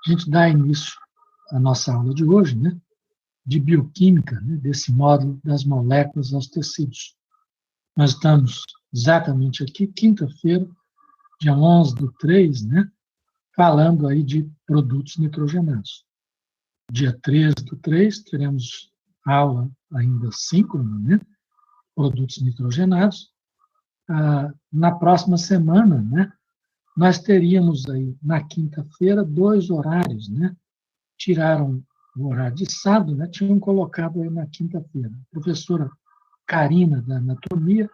a gente dá início à nossa aula de hoje, né, de bioquímica, né, desse módulo das moléculas aos tecidos. Nós estamos exatamente aqui, quinta-feira, dia 11/3, né, falando aí de produtos nitrogenados. Dia 13/3, teremos aula ainda síncrona, né, produtos nitrogenados. Na próxima semana, né, nós teríamos aí, na quinta-feira, 2 horários, né? Tiraram o horário de sábado, né? Tinham colocado aí na quinta-feira. A professora Karina, da anatomia,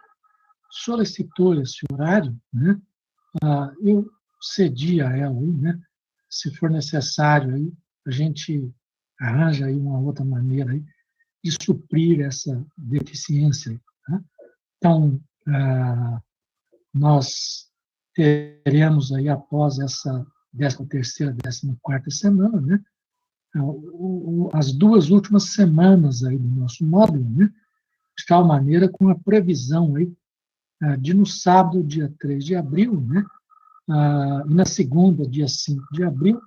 solicitou esse horário, né? Eu cedi a ela aí, né? Se for necessário aí, a gente arranja aí uma outra maneira aí de suprir essa deficiência, né? Então, nós teremos aí, após essa 13ª, 14ª semana, né, as 2 últimas semanas aí do nosso módulo, né, de tal maneira com a previsão aí de no sábado, dia 3 de abril, né, e na segunda, dia 5 de abril,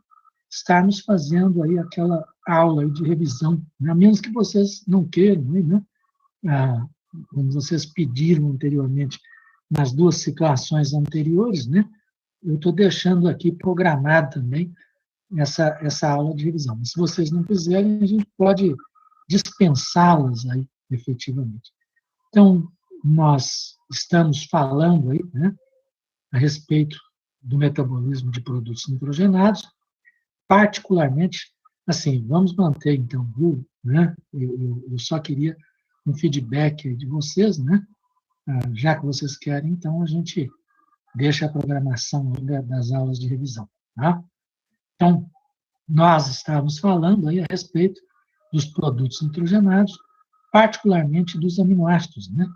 estarmos fazendo aí aquela aula aí de revisão, né, a menos que vocês não queiram, né, como vocês pediram anteriormente, nas 2 situações anteriores, né, eu estou deixando aqui programado também essa aula de revisão. Mas se vocês não quiserem, a gente pode dispensá-las aí, efetivamente. Então, nós estamos falando aí, né, a respeito do metabolismo de produtos nitrogenados, particularmente, assim, vamos manter, então, né, eu só queria um feedback de vocês, né, já que vocês querem, então a gente deixa a programação das aulas de revisão. Tá? Então, nós estávamos falando aí a respeito dos produtos nitrogenados, particularmente dos aminoácidos, né?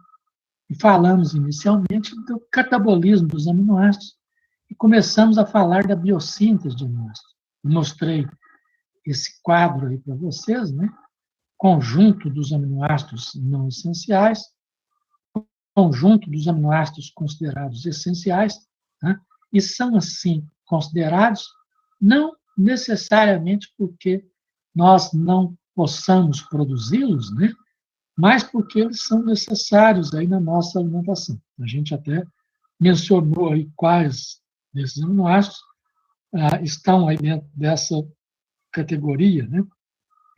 E falamos inicialmente do catabolismo dos aminoácidos e começamos a falar da biossíntese de aminoácidos. Mostrei esse quadro aí para vocês, né? Conjunto dos aminoácidos não essenciais, conjunto dos aminoácidos considerados essenciais, né, e são, assim, considerados não necessariamente porque nós não possamos produzi-los, né, mas porque eles são necessários aí na nossa alimentação. A gente até mencionou aí quais desses aminoácidos estão aí dentro dessa categoria, né?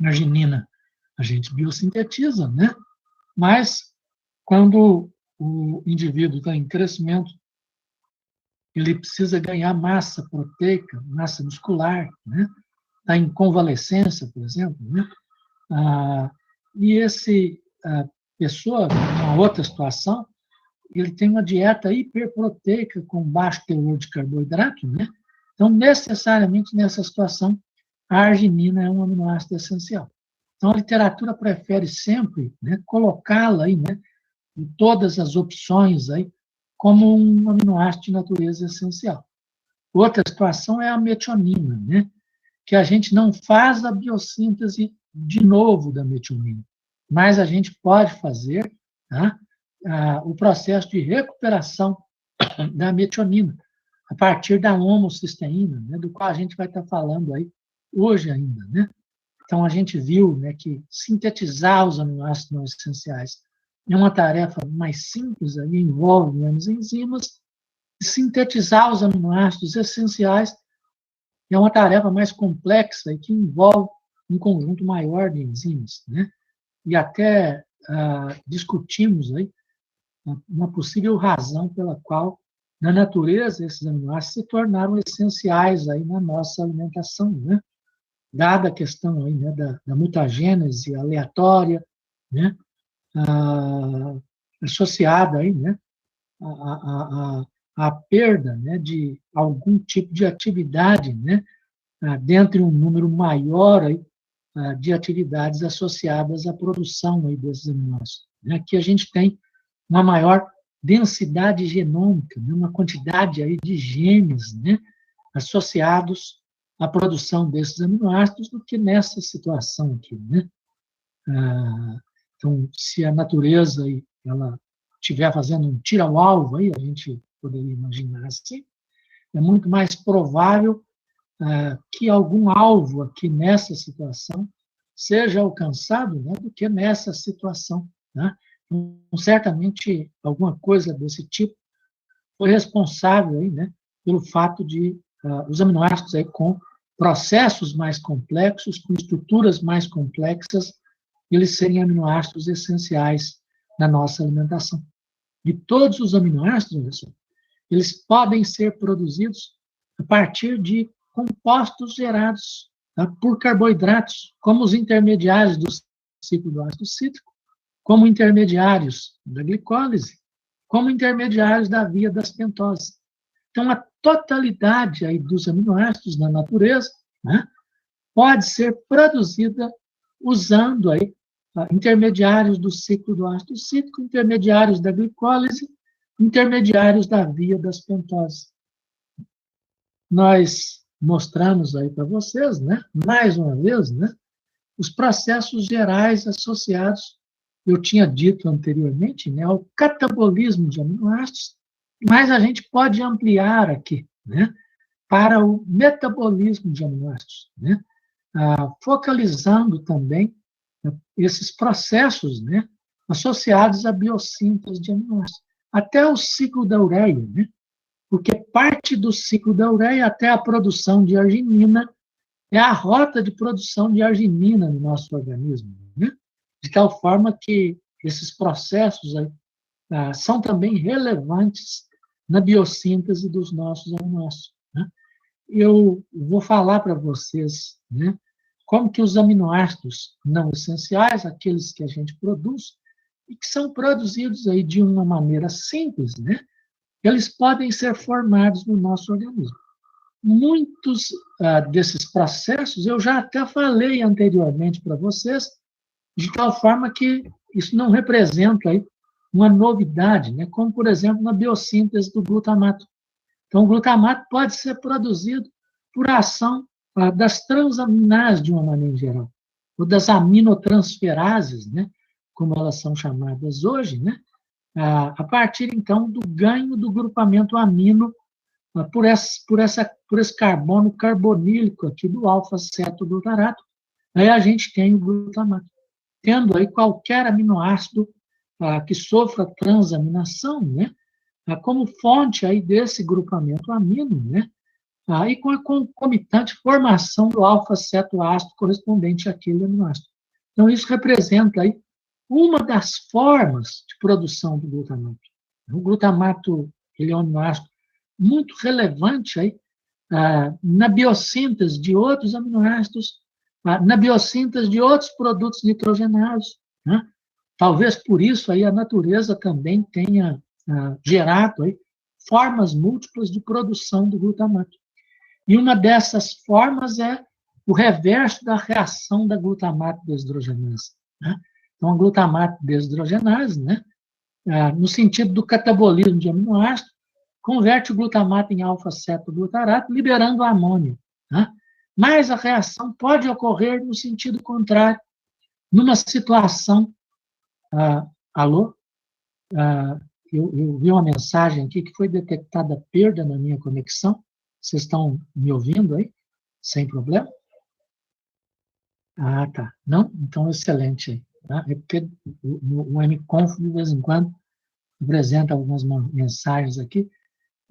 A arginina a gente biossintetiza, né? Mas quando o indivíduo está em crescimento, ele precisa ganhar massa proteica, massa muscular, né? Está em convalescência, por exemplo, né? E esse pessoa, numa outra situação, ele tem uma dieta hiperproteica com baixo teor de carboidrato, né? Então, necessariamente nessa situação, a arginina é um aminoácido essencial. Então, a literatura prefere sempre, né, colocá-la aí, né, em todas as opções aí, como um aminoácido de natureza essencial. Outra situação é a metionina, né? Que a gente não faz a biossíntese de novo da metionina, mas a gente pode fazer, tá, o processo de recuperação da metionina a partir da homocisteína, né, do qual a gente vai estar falando aí hoje ainda, né? Então, a gente viu, né, que sintetizar os aminoácidos não essenciais é uma tarefa mais simples, aí envolve menos enzimas, e sintetizar os aminoácidos essenciais é uma tarefa mais complexa e que envolve um conjunto maior de enzimas, né? E até discutimos aí uma possível razão pela qual, na natureza, esses aminoácidos se tornaram essenciais aí na nossa alimentação, né? Dada a questão aí, né, da mutagênese aleatória, né? Associada aí, né, à perda, né, de algum tipo de atividade, né, dentre um número maior aí, de atividades associadas à produção aí desses aminoácidos. Né? Aqui a gente tem uma maior densidade genômica, né, uma quantidade aí de genes, né, associados à produção desses aminoácidos do que nessa situação aqui, né? Então, se a natureza ela estiver fazendo um tiro ao alvo, aí, a gente poderia imaginar assim, é muito mais provável que algum alvo aqui nessa situação seja alcançado, né, do que nessa situação, né? Então, certamente, alguma coisa desse tipo foi responsável aí, né, pelo fato de os aminoácidos aí com processos mais complexos, com estruturas mais complexas, eles serem aminoácidos essenciais na nossa alimentação. E todos os aminoácidos, eles podem ser produzidos a partir de compostos gerados, tá, por carboidratos, como os intermediários do ciclo do ácido cítrico, como intermediários da glicólise, como intermediários da via das pentoses. Então, a totalidade aí dos aminoácidos na natureza, né, pode ser produzida usando aí intermediários do ciclo do ácido cítrico, intermediários da glicólise, intermediários da via das pentoses. Nós mostramos aí para vocês, né, mais uma vez, né, os processos gerais associados, eu tinha dito anteriormente, né, ao catabolismo de aminoácidos, mas a gente pode ampliar aqui, né, para o metabolismo de aminoácidos, né, focalizando também esses processos, né, associados à biossíntese de aminoácidos, até o ciclo da ureia, né, porque parte do ciclo da ureia até a produção de arginina é a rota de produção de arginina no nosso organismo, né, de tal forma que esses processos aí, são também relevantes na biossíntese dos nossos aminoácidos, né. Eu vou falar para vocês, né, como que os aminoácidos não essenciais, aqueles que a gente produz, e que são produzidos aí de uma maneira simples, né, eles podem ser formados no nosso organismo. Muitos desses processos eu já até falei anteriormente para vocês, de tal forma que isso não representa aí uma novidade, né, como, por exemplo, na biossíntese do glutamato. Então, o glutamato pode ser produzido por ação das transaminases, de uma maneira geral, ou das aminotransferases, né, como elas são chamadas hoje, né, a partir, então, do ganho do grupamento amino por esse carbono carbonílico aqui do alfa-cetoglutarato. Aí a gente tem o glutamato. Tendo aí qualquer aminoácido que sofra transaminação, né, como fonte aí desse grupamento amino, né, e com a concomitante formação do alfa-cetoácido correspondente àquele aminoácido. Então, isso representa aí uma das formas de produção do glutamato. O glutamato, ele é um aminoácido muito relevante aí, na biossíntese de outros aminoácidos, na biossíntese de outros produtos nitrogenados, né? Talvez por isso aí a natureza também tenha gerado aí formas múltiplas de produção do glutamato. E uma dessas formas é o reverso da reação da glutamato desidrogenase, né? Então, a glutamato desidrogenase, né, no sentido do catabolismo de aminoácidos, converte o glutamato em alfa-cetoglutarato, liberando o amônio, né? Mas a reação pode ocorrer no sentido contrário, numa situação... alô? Eu vi uma mensagem aqui que foi detectada perda na minha conexão. Vocês estão me ouvindo aí? Sem problema? Tá. Não? Então, excelente aí. Tá? É porque o MConf, de vez em quando, apresenta algumas mensagens aqui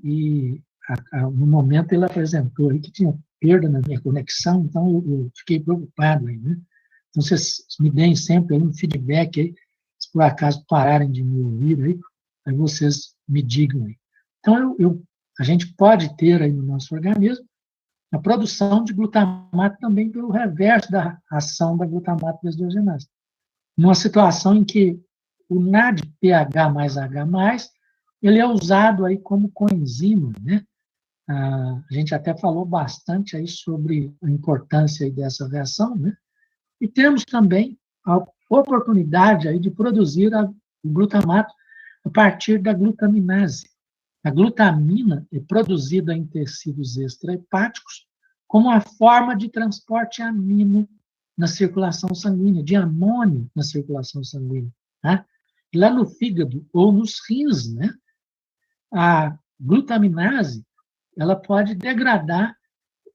e, no momento, ele apresentou aí que tinha perda na minha conexão, então eu fiquei preocupado aí, né? Então, vocês me deem sempre aí um feedback aí, se por acaso pararem de me ouvir aí vocês me digam aí. Então, a gente pode ter aí no nosso organismo a produção de glutamato também pelo reverso da ação da glutamato desidrogenase. Numa situação em que o NADPH mais H+, ele é usado aí como coenzima, né? A gente até falou bastante aí sobre a importância aí dessa reação, né? E temos também a oportunidade aí de produzir o glutamato a partir da glutaminase. A glutamina é produzida em tecidos extrahepáticos como uma forma de transporte amino na circulação sanguínea, de amônio na circulação sanguínea, tá? E lá no fígado ou nos rins, né, a glutaminase, ela pode degradar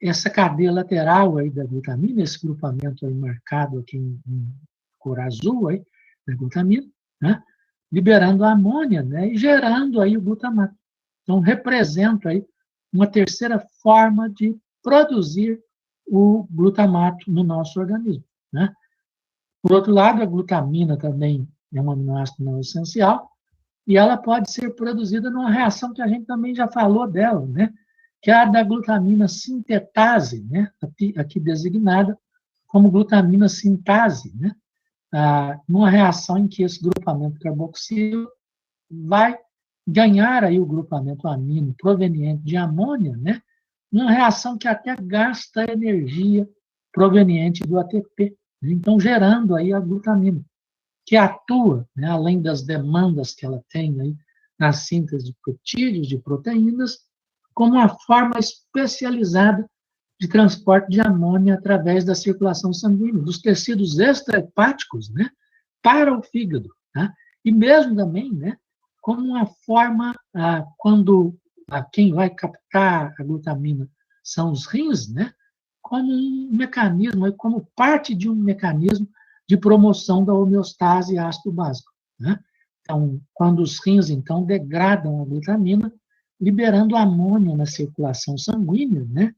essa cadeia lateral aí da glutamina, esse grupamento aí marcado aqui em cor azul aí, da glutamina, né? Liberando a amônia, né? E gerando aí o glutamato. Então, representa aí uma terceira forma de produzir o glutamato no nosso organismo, né? Por outro lado, a glutamina também é um aminoácido não essencial, e ela pode ser produzida numa reação que a gente também já falou dela, né? Que é a da glutamina sintetase, né? Aqui designada como glutamina sintase, né? Numa reação em que esse grupamento carboxílico vai ganhar aí o grupamento amino proveniente de amônia, né? Numa reação que até gasta energia proveniente do ATP, né? Então gerando aí a glutamina, que atua, né, além das demandas que ela tem aí na síntese de peptídeos, de proteínas, como uma forma especializada de transporte de amônia através da circulação sanguínea, dos tecidos extrahepáticos, né, para o fígado, tá? E mesmo também, né, como uma forma, quando quem vai captar a glutamina são os rins, né, como um mecanismo, como parte de um mecanismo de promoção da homeostase ácido-básico, né? Então, quando os rins, então, degradam a glutamina, liberando amônia na circulação sanguínea, né?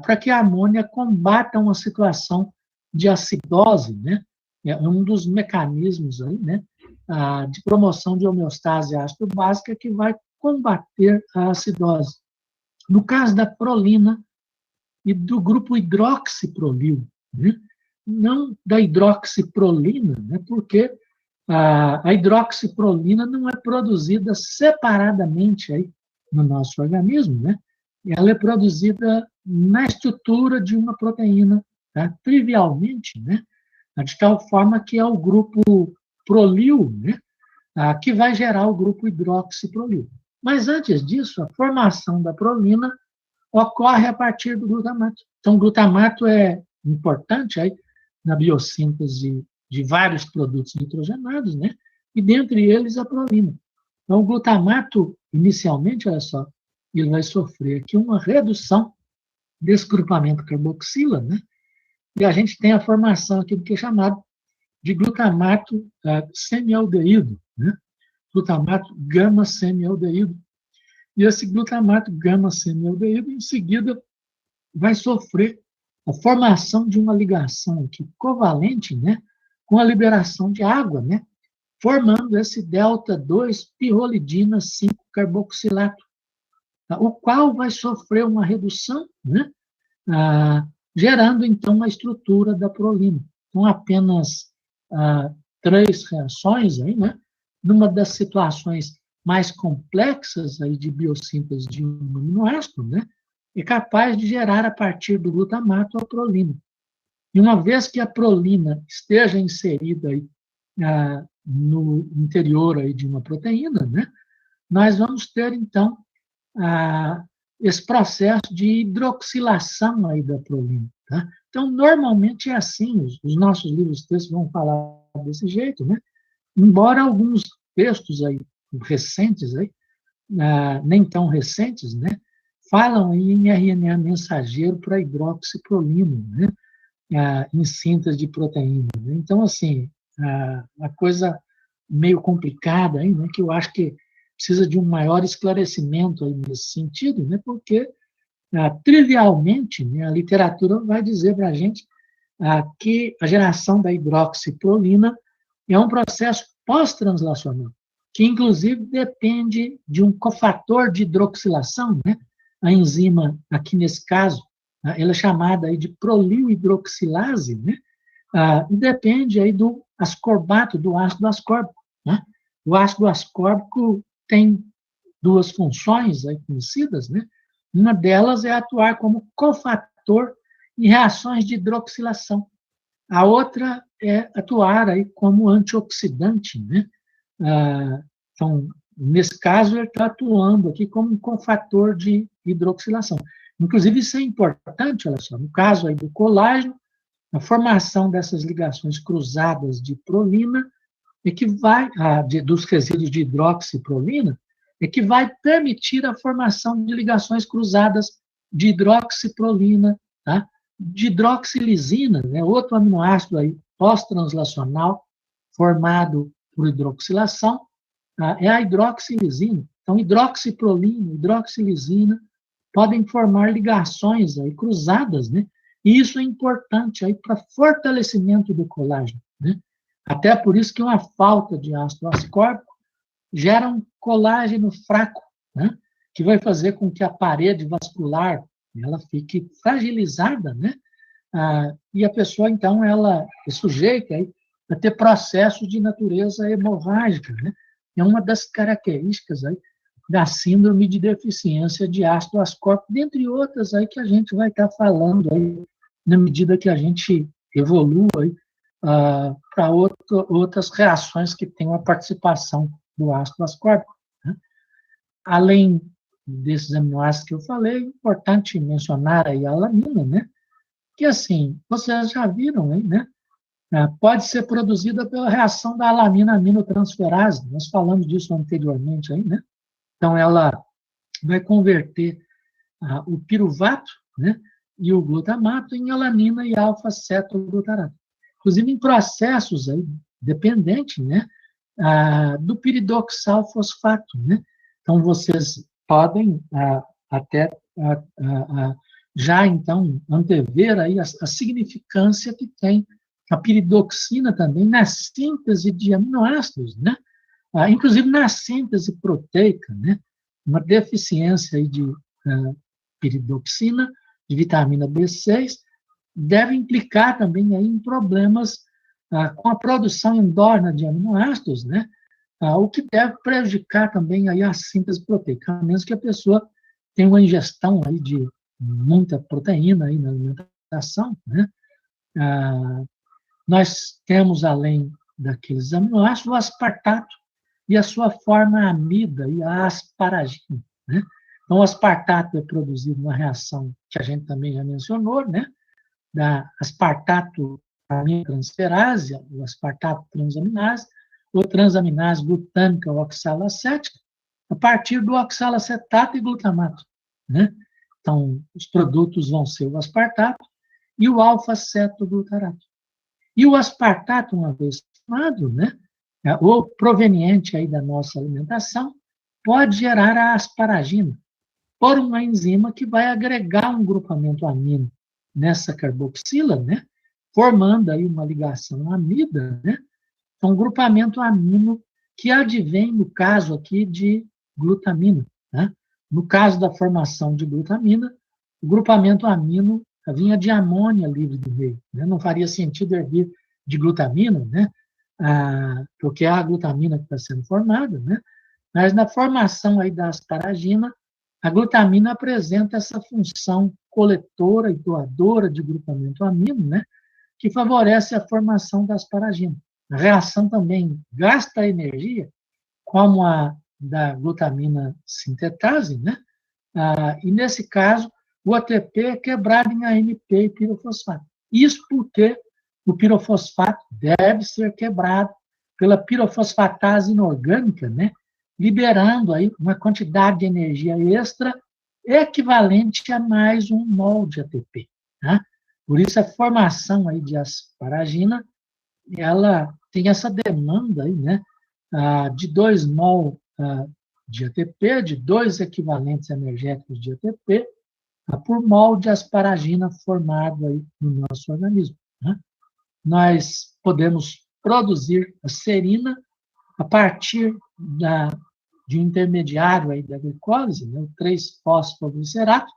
Para que a amônia combata uma situação de acidose, né? É um dos mecanismos aí, né? De promoção de homeostase ácido-básica que vai combater a acidose. No caso da prolina e do grupo hidroxiprolil, né? Não da hidroxiprolina, né? Porque a hidroxiprolina não é produzida separadamente aí no nosso organismo, né? Ela é produzida na estrutura de uma proteína, tá? Trivialmente, né? De tal forma que é o grupo prolil, né? Que vai gerar o grupo hidroxiprolil. Mas antes disso, a formação da prolina ocorre a partir do glutamato. Então, o glutamato é importante aí na biossíntese de vários produtos nitrogenados, né? E dentre eles a prolina. Então, o glutamato, inicialmente, olha só, ele vai sofrer aqui uma redução desse grupamento carboxila, né? E a gente tem a formação aqui do que é chamado de glutamato semialdeído, né? Glutamato gama-semialdeído. E esse glutamato gama-semialdeído, em seguida, vai sofrer a formação de uma ligação aqui covalente, né, com a liberação de água, né, formando esse delta-2-pirrolidina 5-carboxilato, tá, o qual vai sofrer uma redução, né, gerando, então, a estrutura da prolina. Então, apenas 3 reações aí, né, numa das situações mais complexas aí de biossíntese de um aminoácido, né, é capaz de gerar a partir do glutamato a prolina. E uma vez que a prolina esteja inserida aí, no interior aí de uma proteína, né, nós vamos ter, então, esse processo de hidroxilação aí da prolina. Tá? Então, normalmente é assim, os nossos livros de texto vão falar desse jeito, né? Embora alguns textos aí, recentes, aí, nem tão recentes, né, falam em RNA mensageiro para hidroxiprolina, né, em síntese de proteína. Né? Então, assim, uma coisa meio complicada, aí, né, que eu acho que precisa de um maior esclarecimento aí nesse sentido, né, porque, trivialmente, né, a literatura vai dizer para a gente que a geração da hidroxiprolina é um processo pós-translacional, que inclusive depende de um cofator de hidroxilação, né? A enzima, aqui nesse caso, ela é chamada aí de prolilhidroxilase, né? E depende aí do ascorbato, do ácido ascórbico, né? O ácido ascórbico tem 2 funções aí conhecidas, né? Uma delas é atuar como cofator em reações de hidroxilação. A outra é atuar aí como antioxidante, né? Então, nesse caso, ele está atuando aqui como um cofator de hidroxilação. Inclusive, isso é importante, olha só, no caso aí do colágeno, a formação dessas ligações cruzadas de prolina, é que vai, dos resíduos de hidroxiprolina, é que vai permitir a formação de ligações cruzadas de hidroxiprolina, tá? De hidroxilisina, né? Outro aminoácido aí pós-translacional formado por hidroxilação, tá? É a hidroxilisina. Então, hidroxiprolina, hidroxilisina podem formar ligações aí cruzadas, né? E isso é importante aí para fortalecimento do colágeno, né? Até por isso que uma falta de ácido ascórbico gera um colágeno fraco, né? Que vai fazer com que a parede vascular ela fique fragilizada, né? E a pessoa, então, ela é sujeita aí a ter processos de natureza hemorrágica, né? É uma das características aí da síndrome de deficiência de ácido ascórbico, dentre outras aí que a gente vai estar falando aí na medida que a gente evolua para outras reações que têm a participação do ácido ascórbico, né? Além desses aminoácidos que eu falei, é importante mencionar aí a alanina, né? Que, assim, vocês já viram aí, né? Pode ser produzida pela reação da alanina-aminotransferase, nós falamos disso anteriormente aí, né? Então, ela vai converter o piruvato, né, e o glutamato em alanina e alfa-cetoglutarato. Inclusive em processos aí, dependentes, né, do piridoxal-fosfato, né? Então, vocês podem até já, então, antever aí a significância que tem a piridoxina também na síntese de aminoácidos, né? Inclusive na síntese proteica, né? Uma deficiência aí de piridoxina, de vitamina B6, deve implicar também aí em problemas com a produção endógena de aminoácidos, né? O que deve prejudicar também aí a síntese proteica, a menos que a pessoa tenha uma ingestão aí de muita proteína aí na alimentação, né? Nós temos, além daqueles aminoácidos, o aspartato e a sua forma amida e a asparagina, né? Então, o aspartato é produzido na reação que a gente também já mencionou, né? Da aspartato aminotransferase, o aspartato transaminase, ou transaminase glutâmica oxalacética, a partir do oxalacetato e glutamato, né? Então, os produtos vão ser o aspartato e o alfa-cetoglutarato. E o aspartato, uma vez formado, né, ou proveniente aí da nossa alimentação, pode gerar a asparagina, por uma enzima que vai agregar um grupamento amino nessa carboxila, né, formando aí uma ligação amida, né, um grupamento amino que advém, no caso aqui, de glutamina, né? No caso da formação de glutamina, o grupamento amino vinha de amônia livre do meio, né? Não faria sentido vir de glutamina, né? Porque é a glutamina que está sendo formada, né? Mas na formação aí da asparagina, a glutamina apresenta essa função coletora e doadora de grupamento amino, né? Que favorece a formação da asparagina. A reação também gasta energia, como a da glutamina sintetase, né? E nesse caso, o ATP é quebrado em AMP e pirofosfato. Isso porque o pirofosfato deve ser quebrado pela pirofosfatase inorgânica, né? Liberando aí uma quantidade de energia extra equivalente a mais 1 mol de ATP. Né? Por isso, a formação aí de asparagina, ela tem essa demanda aí, né? De 2 mol de ATP, de 2 equivalentes energéticos de ATP, por mol de asparagina formado aí no nosso organismo. Né? Nós podemos produzir a serina a partir de um intermediário aí da glicólise, né, o 3-fosfoglicerato.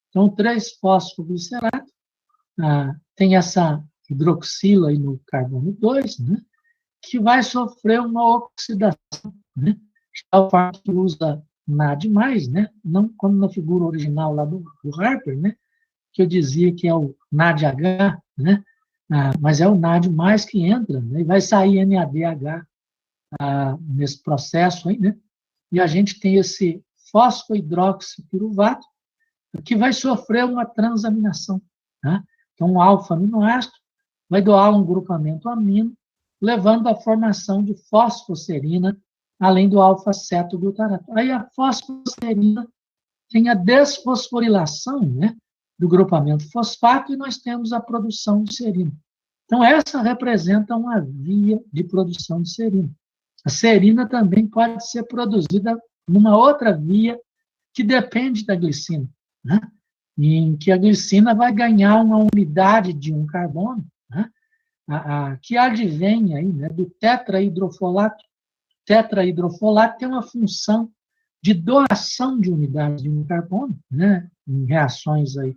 Então, o 3-fosfoglicerato tem essa hidroxila aí no carbono 2, né, que vai sofrer uma oxidação, né, de tal forma que usa NAD+, né, não como na figura original lá do Harper, né, que eu dizia que é o NADH, né, mas é o NAD+ que entra, né, e vai sair NADH nesse processo aí, né, e a gente tem esse fosfohidroxipiruvato que vai sofrer uma transaminação, né? Então, o alfa-aminoácido vai doar um grupamento amino, levando à formação de fosfoserina, além do alfa-cetoglutarato. Aí a fosfoserina tem a desfosforilação, né, do grupamento fosfato, e nós temos a produção de serina. Então, essa representa uma via de produção de serina. A serina também pode ser produzida numa outra via que depende da glicina, né, em que a glicina vai ganhar uma unidade de um carbono, né, que advém aí, né, do tetrahidrofolato. O tetrahidrofolato tem uma função de doação de unidades de um carbono, né, em reações aí,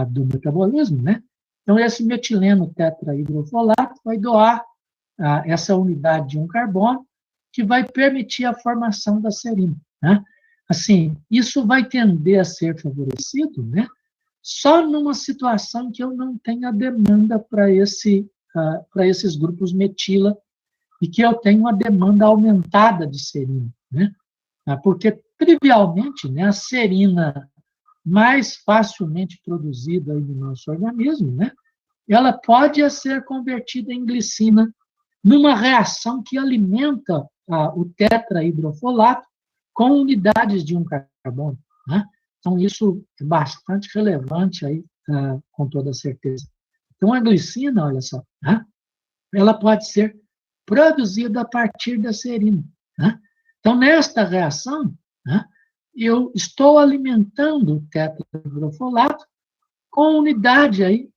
do metabolismo, né? Então, esse metileno tetrahidrofolato vai doar essa unidade de um carbono, que vai permitir a formação da serina, né? Assim, isso vai tender a ser favorecido, né, só numa situação que eu não tenha demanda para esses grupos metila, e que eu tenho uma demanda aumentada de serina, né? Porque, trivialmente, né, a serina mais facilmente produzida aí no nosso organismo, né, ela pode ser convertida em glicina numa reação que alimenta o tetrahidrofolato com unidades de um carbono, né? Então, isso é bastante relevante aí, com toda certeza. Então, a glicina, olha só, né, ela pode ser produzida a partir da serina, né? Então, nesta reação, né, eu estou alimentando o tetrahidrofolato com unidade aí,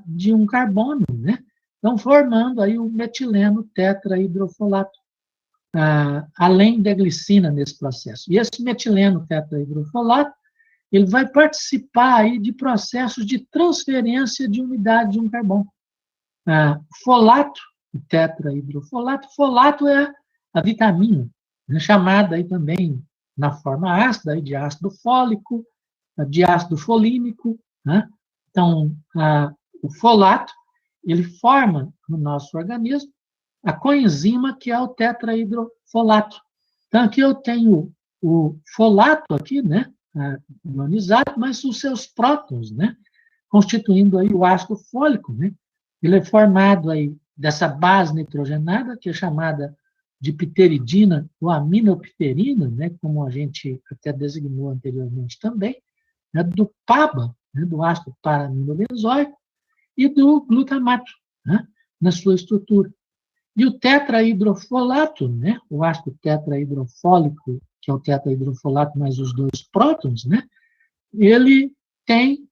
de um carbono, né? Então, formando aí o metileno tetrahidrofolato, além da glicina nesse processo. E esse metileno tetrahidrofolato, ele vai participar aí de processos de transferência de unidade de um carbono. Folato, o tetrahidrofolato, folato é a vitamina, né, chamada aí também na forma ácida aí de ácido fólico, de ácido folínico, né? Então, o folato, ele forma no nosso organismo a coenzima que é o tetrahidrofolato. Então, aqui eu tenho o folato aqui, né, ionizado, mas os seus prótons, né, constituindo aí o ácido fólico, né? Ele é formado aí dessa base nitrogenada, que é chamada de pteridina ou aminopterina, né, como a gente até designou anteriormente também, né, do PABA, né, do ácido para-aminobenzoico, e do glutamato, né, na sua estrutura. E o tetrahidrofolato, né, o ácido tetrahidrofólico, que é o tetrahidrofolato mais os dois prótons, né, ele tem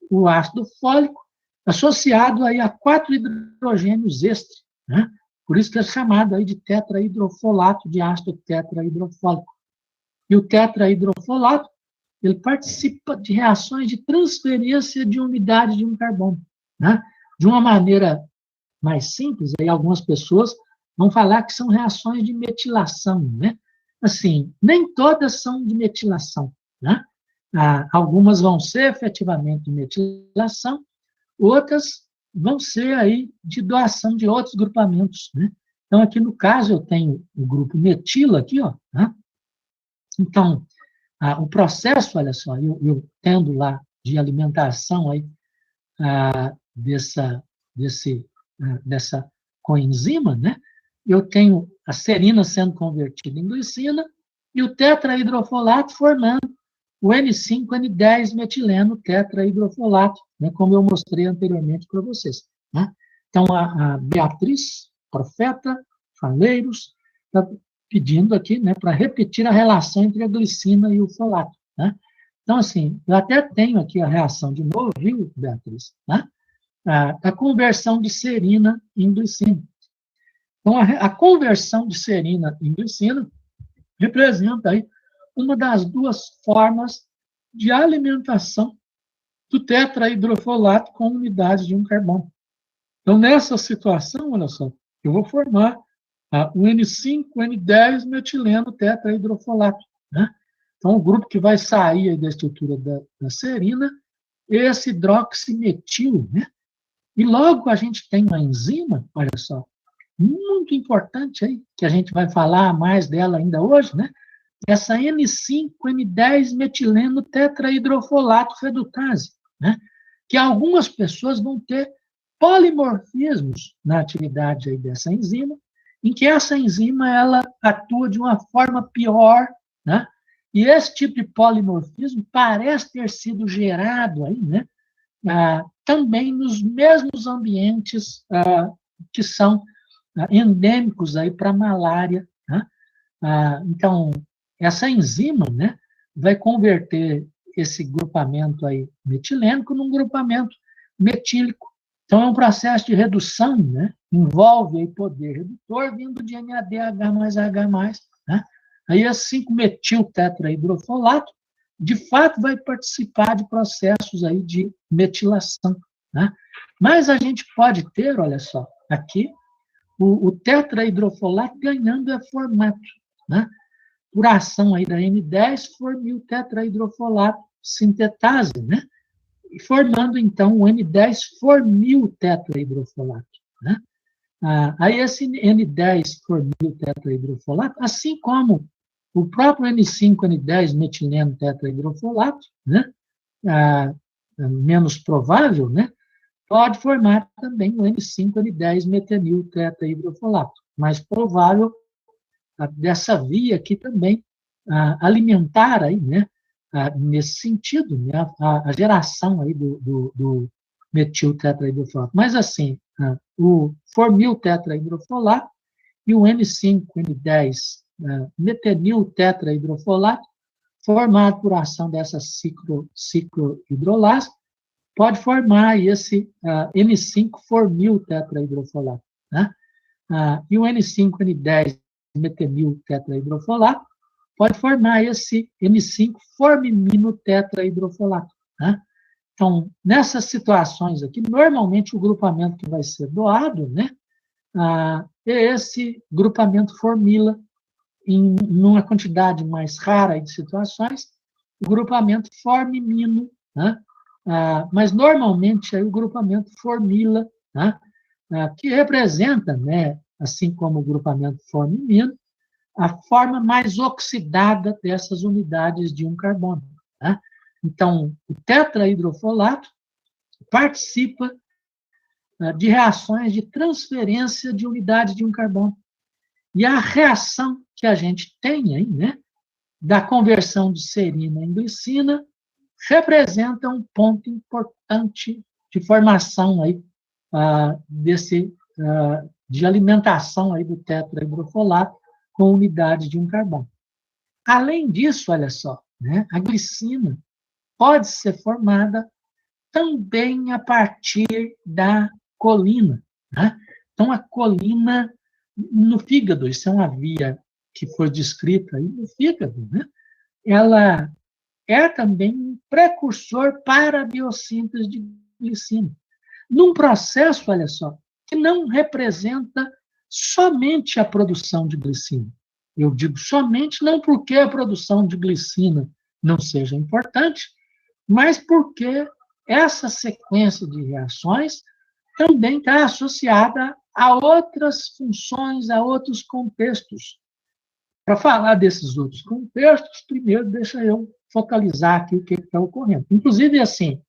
o ácido fólico associado aí a 4 hidrogênios extra, né? Por isso que é chamado aí de tetrahidrofolato de ácido tetrahidrofólico. E o tetrahidrofolato, ele participa de reações de transferência de unidade de um carbono, né? De uma maneira mais simples, aí algumas pessoas vão falar que são reações de metilação, né? Assim, nem todas são de metilação, né? Algumas vão ser efetivamente de metilação, outras vão ser aí de doação de outros grupamentos, né? Então, aqui no caso, eu tenho o grupo metila aqui, ó, né? Então, o processo, olha só, eu tendo lá de alimentação aí, dessa coenzima, né? Eu tenho a serina sendo convertida em glicina e o tetrahidrofolato formando o N5N10-metileno tetrahidrofolato, né, como eu mostrei anteriormente para vocês, né? Então, a Beatriz, Profeta, Faleiros, está pedindo aqui, né, para repetir a relação entre a glicina e o folato, né? Então, assim, eu até tenho aqui a reação de novo, viu, Beatriz? Né? A conversão de serina em glicina. Então, a conversão de serina em glicina representa aí uma das duas formas de alimentação do tetrahidrofolato com unidades de um carbono. Então, nessa situação, olha só, eu vou formar o N5N10-metileno tetrahidrofolato, né? Então, o grupo que vai sair da estrutura da serina, esse hidroximetil, né? E logo a gente tem uma enzima, olha só, muito importante aí, que a gente vai falar mais dela ainda hoje, né? Essa N5N10-metileno tetrahidrofolato redutase, né? Que algumas pessoas vão ter polimorfismos na atividade aí dessa enzima, em que essa enzima ela atua de uma forma pior, né? E esse tipo de polimorfismo parece ter sido gerado aí, né, também nos mesmos ambientes que são endêmicos aí para a malária, né? Então, essa enzima, né, vai converter esse grupamento aí metilênico num grupamento metílico. Então, é um processo de redução, né, envolve aí poder redutor vindo de NADH mais H+, né? Aí, esse 5-metil-tetrahidrofolato, de fato, vai participar de processos aí de metilação, né? Mas a gente pode ter, olha só, aqui, o tetrahidrofolato ganhando formato, né? Por ação aí da N10, formil-tetrahidrofolato sintetase, né? E formando, então, o N10-formil-tetrahidrofolato, né? Aí esse N10-formil-tetrahidrofolato, assim como o próprio N5-N10-metileno-tetrahidrofolato, né? Menos provável, né? Pode formar também o N5-N10-metenil-tetrahidrofolato, mais provável dessa via aqui também alimentar aí, né, nesse sentido, né, a geração aí do metil-tetrahidrofolato. Mas assim, o formil-tetrahidrofolato e o N5-N10 metenil-tetrahidrofolato, formado por ação dessa ciclohidrolase, pode formar esse N5-formil-tetrahidrofolato, né? E o N5-N10 metenil-tetrahidrofolato pode formar esse N5-formimino-tetrahidrofolato, né? Então, nessas situações aqui, normalmente o grupamento que vai ser doado, né, é esse grupamento formila, em uma quantidade mais rara de situações, o grupamento formimino, né? Mas normalmente aí o grupamento formila, né? Que representa, né, assim como o grupamento formimino, a forma mais oxidada dessas unidades de um carbono, né? Então, o tetrahidrofolato participa de reações de transferência de unidade de um carbono. E a reação que a gente tem aí, né, da conversão de serina em glicina, representa um ponto importante de formação aí, de alimentação aí do tetrahidrofolato com unidade de um carbono. Além disso, olha só, né, a glicina pode ser formada também a partir da colina, né? Então, a colina no fígado, isso é uma via que foi descrita aí no fígado, né? Ela é também um precursor para a biossíntese de glicina, num processo, olha só, que não representa somente a produção de glicina. Eu digo somente não porque a produção de glicina não seja importante, mas porque essa sequência de reações também está associada a outras funções, a outros contextos. Para falar desses outros contextos, primeiro deixa eu focalizar aqui o que está ocorrendo. Inclusive, assim,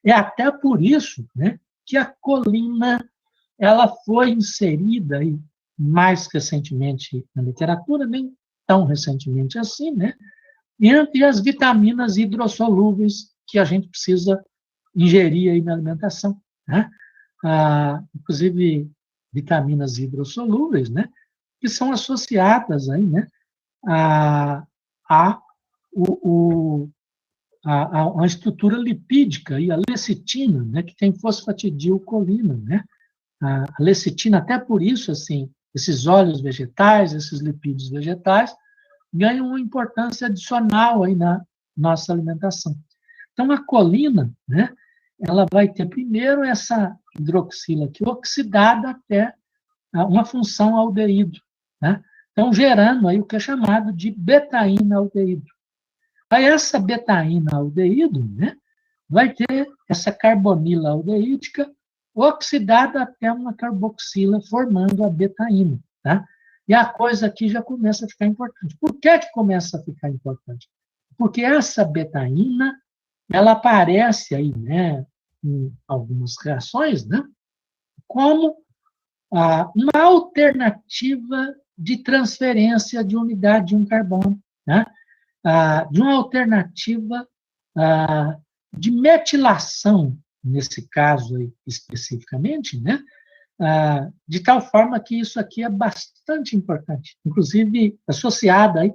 é até por isso, né, que a colina ela foi inserida aí, mais recentemente na literatura, nem tão recentemente assim, né, entre as vitaminas hidrossolúveis que a gente precisa ingerir aí na alimentação, né? Inclusive vitaminas hidrossolúveis, né, que são associadas aí, né, a estrutura lipídica e a lecitina, né, que tem fosfatidilcolina, né? A lecitina, até por isso, assim, esses óleos vegetais, esses lipídios vegetais, ganham uma importância adicional aí na nossa alimentação. Então, a colina, né, ela vai ter primeiro essa hidroxila aqui oxidada até uma função aldeído, né? Então, gerando aí o que é chamado de betaína-aldeído. Aí, essa betaína-aldeído, né, vai ter essa carbonila aldeídica oxidada até uma carboxila, formando a betaína, tá? E a coisa aqui já começa a ficar importante. Por que começa a ficar importante? Porque essa betaína, ela aparece aí, né, em algumas reações, né, como uma alternativa de transferência de unidade de um carbono, né? de uma alternativa de metilação, nesse caso aí, especificamente, né? De tal forma que isso aqui é bastante importante, inclusive associada aí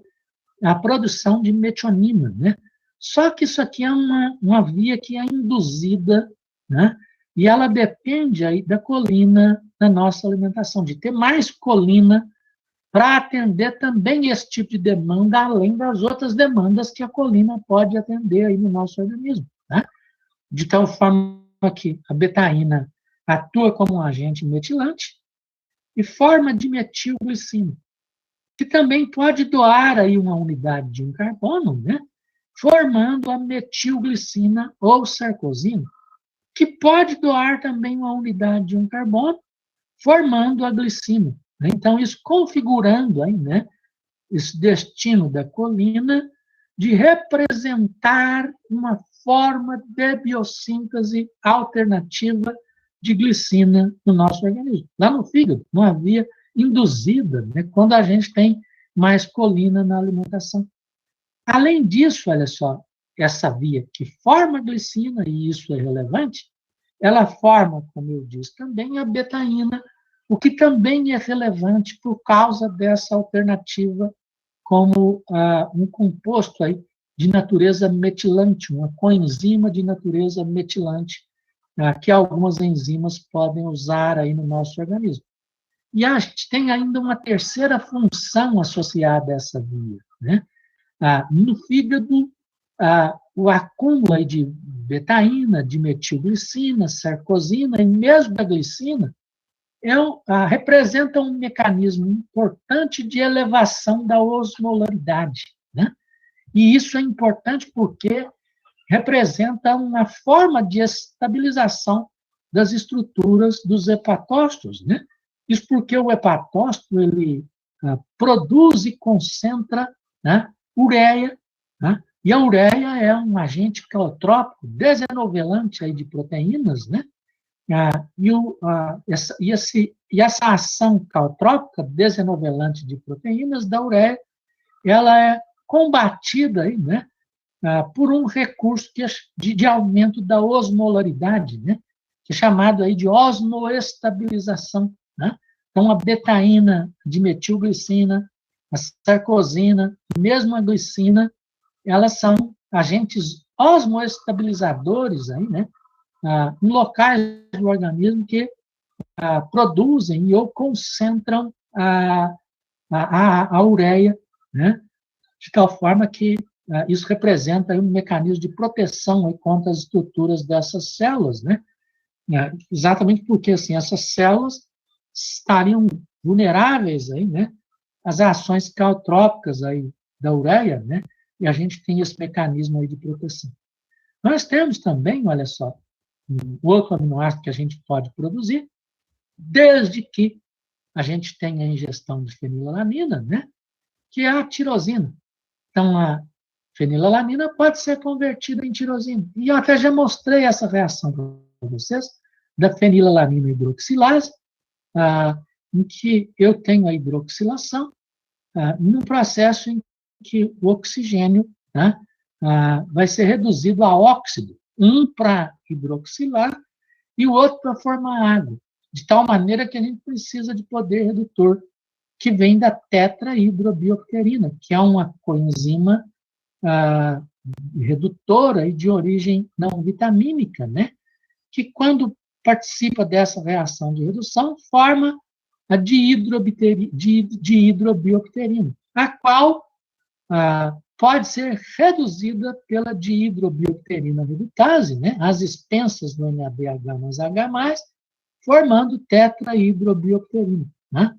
à produção de metionina, né? Só que isso aqui é uma via que é induzida, né? E ela depende aí da colina na nossa alimentação, de ter mais colina para atender também esse tipo de demanda, além das outras demandas que a colina pode atender aí no nosso organismo, né? De tal forma que a betaína atua como um agente metilante e forma dimetilglicina, que também pode doar aí uma unidade de um carbono, né? Formando a metilglicina ou sarcosina, que pode doar também uma unidade de um carbono, formando a glicina. Então, isso configurando aí, né, esse destino da colina de representar uma forma de biossíntese alternativa de glicina no nosso organismo. Lá no fígado, não havia induzida, né, quando a gente tem mais colina na alimentação. Além disso, olha só, essa via que forma a glicina, e isso é relevante, ela forma, como eu disse, também a betaína, o que também é relevante por causa dessa alternativa como um composto aí de natureza metilante, uma coenzima de natureza metilante, que algumas enzimas podem usar aí no nosso organismo. E a gente tem ainda uma terceira função associada a essa via, né? No fígado, o acúmulo de betaína, de metilglicina, sarcosina e mesmo da glicina representa um mecanismo importante de elevação da osmolaridade, né? E isso é importante porque representa uma forma de estabilização das estruturas dos hepatócitos, né? Isso porque o hepatócito ele produz e concentra, né, ureia, né? E a ureia é um agente calotrópico, desenovelante aí de proteínas, né? E essa ação calotrópica, desenovelante de proteínas da ureia, ela é combatida aí, né, por um recurso de aumento da osmolaridade, né, que é chamado aí de osmoestabilização, né? Então, a betaína, a dimetilglicina, a sarcosina, mesmo a glicina, elas são agentes osmoestabilizadores aí, né, em locais do organismo que produzem ou concentram a ureia, né, de tal forma que isso representa um mecanismo de proteção aí contra as estruturas dessas células, né? Exatamente porque assim, essas células estariam vulneráveis aí, né, às ações calotrópicas aí da ureia, né? E a gente tem esse mecanismo aí de proteção. Nós temos também, olha só, um outro aminoácido que a gente pode produzir, desde que a gente tenha a ingestão de fenilalanina, né, que é a tirosina. Então, a fenilalanina pode ser convertida em tirosina. E eu até já mostrei essa reação para vocês, da fenilalanina hidroxilase, em que eu tenho a hidroxilação, num processo em que o oxigênio, né, vai ser reduzido a óxido, um para hidroxilar e o outro para formar água, de tal maneira que a gente precisa de poder redutor, que vem da tetrahidrobiopterina, que é uma coenzima redutora de origem não vitamínica, né? Que quando participa dessa reação de redução, forma a dihidrobiopterina, a qual pode ser reduzida pela dihidrobiopterina redutase, né, às expensas do NADH mais H+, formando tetrahidrobiopterina, né,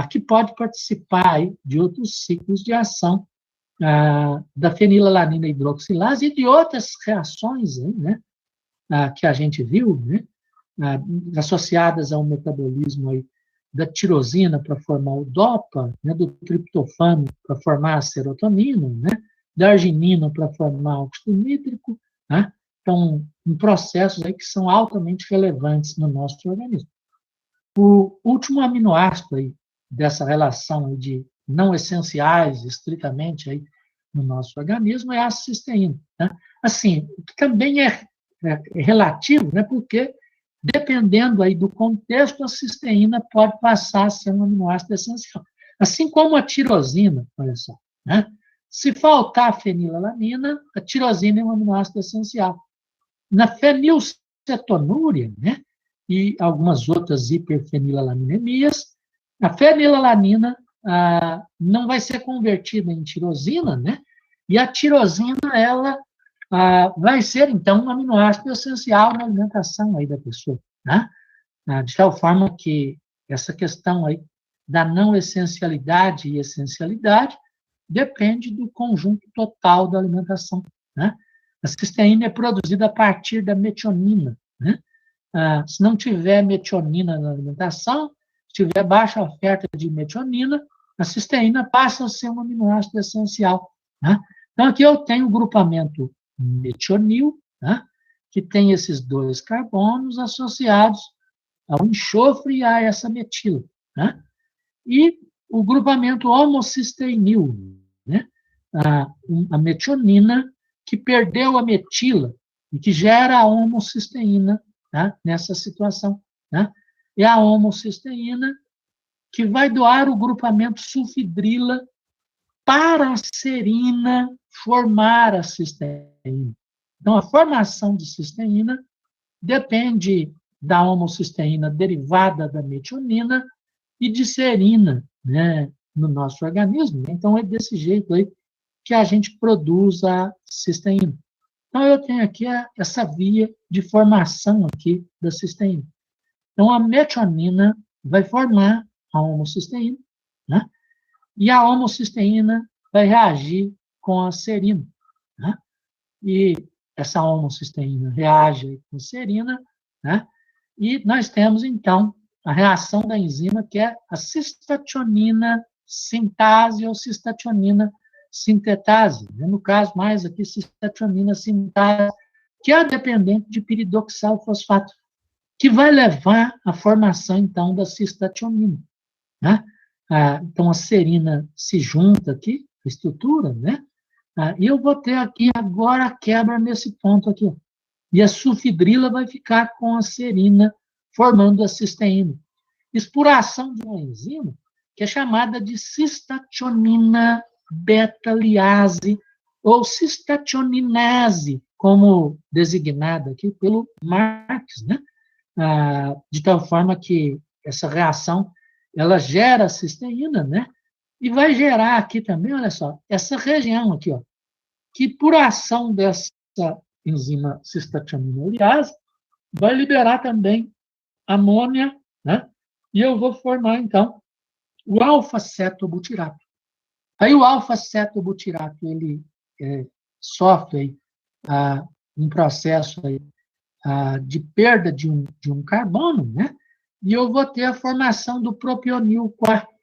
que pode participar aí de outros ciclos de ação da fenilalanina hidroxilase e de outras reações aí, né, que a gente viu, né, associadas ao metabolismo aí da tirosina para formar o DOPA, né, do triptofano para formar a serotonina, né, da arginina para formar o óxido nítrico, né? Então, em processos aí que são altamente relevantes no nosso organismo. O último aminoácido aí dessa relação aí de não essenciais, estritamente aí, no nosso organismo é a cisteína. Né? Assim, que também é relativo, né? Porque, dependendo aí do contexto, a cisteína pode passar a ser um aminoácido essencial. Assim como a tirosina, olha só. Né? Se faltar a fenilalanina, a tirosina é um aminoácido essencial. Na fenilcetonúria, né? E algumas outras hiperfenilalanemias, a fenilalanina não vai ser convertida em tirosina, né? E a tirosina, ela vai ser, então, um aminoácido essencial na alimentação aí da pessoa, né? De tal forma que essa questão aí da não essencialidade e essencialidade depende do conjunto total da alimentação, né? A cisteína é produzida a partir da metionina, né? Se não tiver metionina na alimentação, se tiver baixa oferta de metionina, a cisteína passa a ser um aminoácido essencial, né? Então, aqui eu tenho o grupamento metionil, né? Que tem esses dois carbonos associados ao enxofre e a essa metila, né? E o grupamento homocisteinil, né? A metionina que perdeu a metila e que gera a homocisteína, né? Nessa situação, né? E a homocisteína que vai doar o grupamento sulfidrila para a serina formar a cisteína. Então, a formação de cisteína depende da homocisteína derivada da metionina e de serina, né, no nosso organismo. Então, é desse jeito aí que a gente produz a cisteína. Então, eu tenho aqui essa via de formação aqui da cisteína. Então, a metionina vai formar a homocisteína, né? E a homocisteína vai reagir com a serina, né? E essa homocisteína reage com a serina, né? E nós temos, então, a reação da enzima, que é a cistationina sintase ou cistationina sintetase. No caso, mais aqui, cistationina sintase, que é dependente de piridoxal fosfato, que vai levar à formação, então, da cistationina, né? Então, a serina se junta aqui, a estrutura, né? E eu vou ter aqui agora a quebra nesse ponto aqui. Ó. E a sulfidrila vai ficar com a serina, formando a cisteína. Isso por ação de uma enzima que é chamada de cistationina beta-liase, ou cistationinase, como designada aqui pelo Marx, né? De tal forma que essa reação ela gera cisteína, né? E vai gerar aqui também, olha só, essa região aqui, ó, que por ação dessa enzima cistationinase vai liberar também amônia, né? E eu vou formar, então, o alfa-cetobutirato. Aí o alfa-cetobutirato, ele sofre um processo aí, de perda de um carbono, né? E eu vou ter a formação do propionil quarto.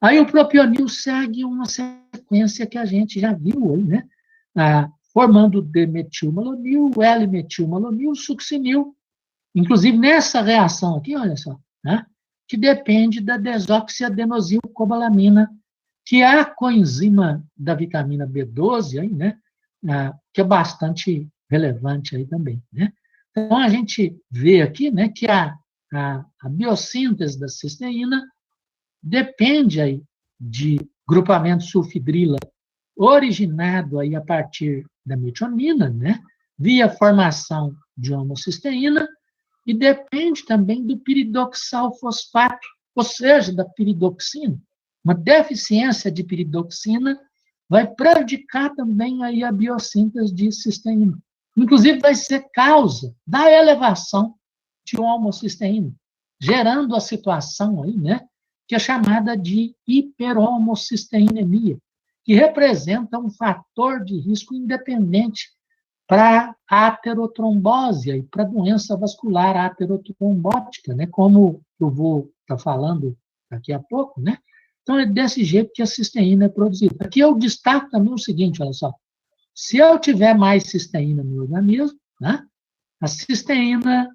Aí o propionil segue uma sequência que a gente já viu aí, né? Formando D-metilmalonil, L-metilmalonil, succinil. Inclusive nessa reação aqui, olha só, né? Que depende da desoxiadenosilcobalamina, que é a coenzima da vitamina B12, aí, né? Que é bastante relevante aí também, né? Então, a gente vê aqui, né, que a biossíntese da cisteína depende aí de grupamento sulfidrila originado aí a partir da metionina, né, via formação de homocisteína, e depende também do piridoxal fosfato, ou seja, da piridoxina. Uma deficiência de piridoxina vai prejudicar também aí a biossíntese de cisteína. Inclusive, vai ser causa da elevação de homocisteína, gerando a situação aí, né, que é chamada de hiperhomocisteinemia, que representa um fator de risco independente para a aterotrombose e para a doença vascular aterotrombótica, né, como eu vou estar falando daqui a pouco, né? Então, é desse jeito que a cisteína é produzida. Aqui eu destaco também o seguinte, olha só. Se eu tiver mais cisteína no organismo, né, a cisteína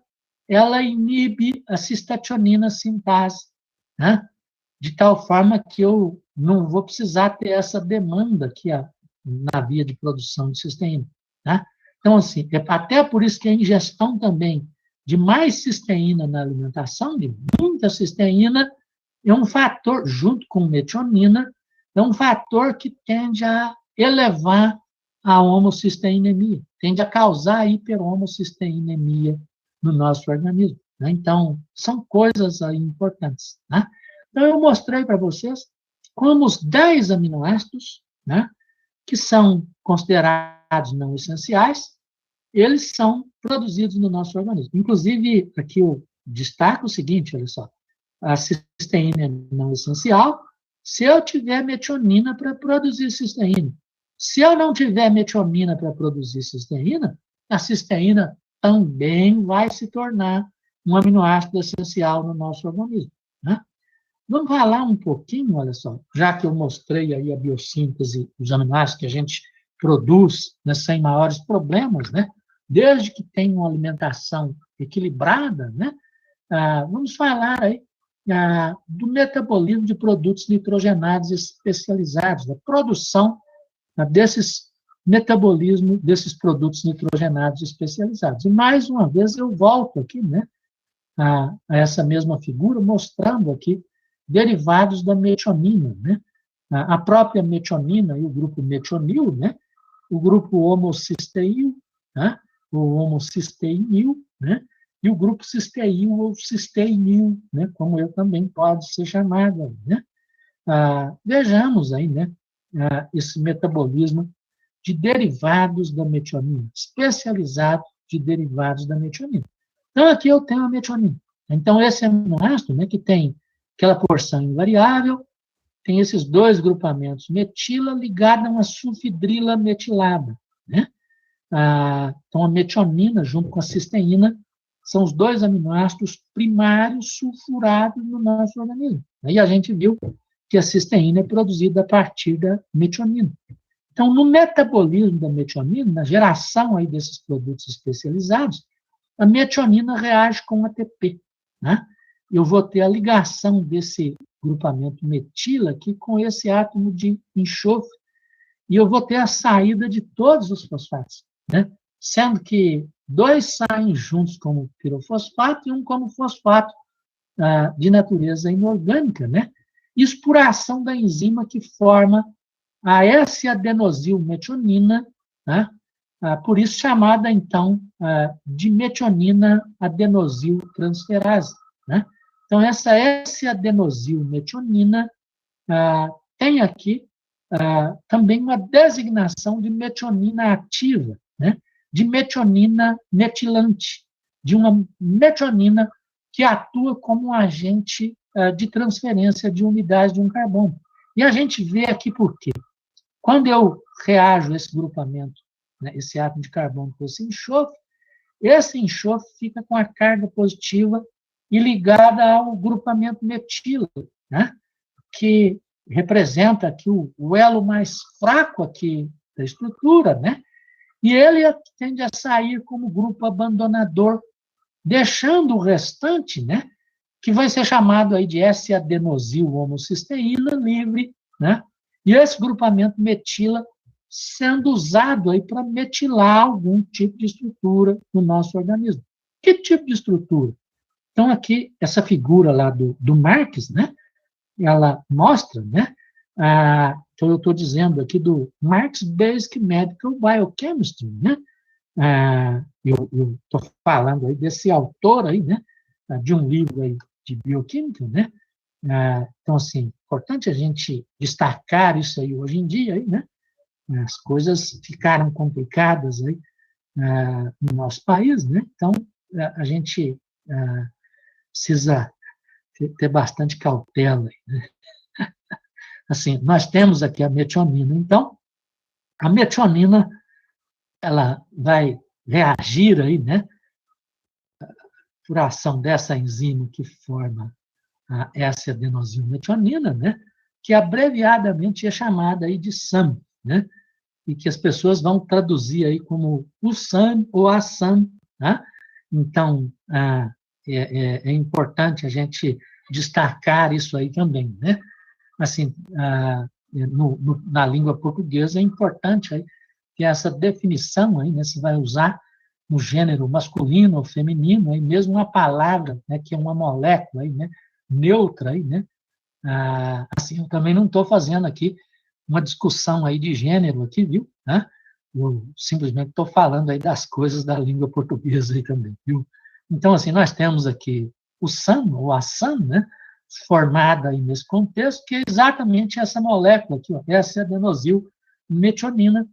ela inibe a cistationina sintase, né, de tal forma que eu não vou precisar ter essa demanda aqui na via de produção de cisteína. Tá? Então, assim, até por isso que a ingestão também de mais cisteína na alimentação, de muita cisteína, é um fator, junto com metionina, é um fator que tende a elevar a homocisteinemia, tende a causar a hiperhomocisteinemia no nosso organismo. Né? Então, são coisas aí importantes. Né? Então, eu mostrei para vocês como os 10 aminoácidos, né, que são considerados não essenciais, eles são produzidos no nosso organismo. Inclusive, aqui eu destaco o seguinte, olha só, a cisteína é não essencial se eu tiver metionina para produzir cisteína. Se eu não tiver metionina para produzir cisteína, a cisteína também vai se tornar um aminoácido essencial no nosso organismo. Né? Vamos falar um pouquinho, olha só, já que eu mostrei aí a biossíntese dos aminoácidos que a gente produz, né, sem maiores problemas, né, desde que tenha uma alimentação equilibrada, né, vamos falar aí do metabolismo de produtos nitrogenados especializados, da produção desses metabolismo desses produtos nitrogenados especializados. E, mais uma vez, eu volto aqui, né, a essa mesma figura, mostrando aqui derivados da metionina, né? A própria metionina e o grupo metionil, né? O grupo homocisteíl, né? O homocisteinil, né? E o grupo cisteíl ou cisteinil, né? Como eu também pode ser chamado, né? Vejamos aí, né? Esse metabolismo de derivados da metionina, especializado de derivados da metionina. Então, aqui eu tenho a metionina. Então, esse aminoácido, né, que tem aquela porção invariável, tem esses 2 grupamentos metila ligada a uma sulfidrila metilada. Né? Então, a metionina, junto com a cisteína, são os 2 aminoácidos primários sulfurados no nosso organismo. E a gente viu que a cisteína é produzida a partir da metionina. Então, no metabolismo da metionina, na geração aí desses produtos especializados, a metionina reage com ATP. Né? Eu vou ter a ligação desse grupamento metila aqui com esse átomo de enxofre, e eu vou ter a saída de todos os fosfatos, né? Sendo que 2 saem juntos como pirofosfato e um como fosfato de natureza inorgânica, né? Isso por ação da enzima que forma a S-adenosilmetionina, né? Por isso chamada, então, de metionina adenosiltransferase. Né? Então, essa S-adenosilmetionina tem aqui também uma designação de metionina ativa, né? De metionina metilante, de uma metionina que atua como um agente de transferência de unidades de um carbono. E a gente vê aqui por quê. Quando eu reajo esse grupamento, né, esse átomo de carbono com esse enxofre fica com a carga positiva e ligada ao grupamento metila, né, que representa aqui o elo mais fraco aqui da estrutura, né, e ele tende a sair como grupo abandonador, deixando o restante, né, que vai ser chamado aí de S-adenosil-homocisteína livre, né, e esse grupamento metila sendo usado aí para metilar algum tipo de estrutura no nosso organismo. Que tipo de estrutura? Então, aqui, essa figura lá do Marx, né, ela mostra, né, então eu estou dizendo aqui do Marx Basic Medical Biochemistry, né, eu estou falando aí desse autor aí, né, de um livro aí de bioquímica, né, então, assim, importante a gente destacar isso aí hoje em dia, aí, né, as coisas ficaram complicadas aí no nosso país, né, então a gente precisa ter bastante cautela, né. Assim, nós temos aqui a metionina, então, a metionina, ela vai reagir aí, né, por ação dessa enzima que forma a S-adenosilmetionina, né, que abreviadamente é chamada aí de SAM, né, e que as pessoas vão traduzir aí como o SAM ou a SAM, né? Então, é importante a gente destacar isso aí também, né? Assim, na língua portuguesa é importante aí, que essa definição aí, né, se vai usar no gênero masculino ou feminino, aí mesmo uma palavra, né, que é uma molécula aí, né, neutra aí, né? Assim, eu também não estou fazendo aqui uma discussão aí de gênero aqui, viu? Né? Eu simplesmente estou falando aí das coisas da língua portuguesa aí também, viu? Então, assim, nós temos aqui o SAM, ou a SAM, né, formada aí nesse contexto, que é exatamente essa molécula aqui, ó, S-adenosilmetionina.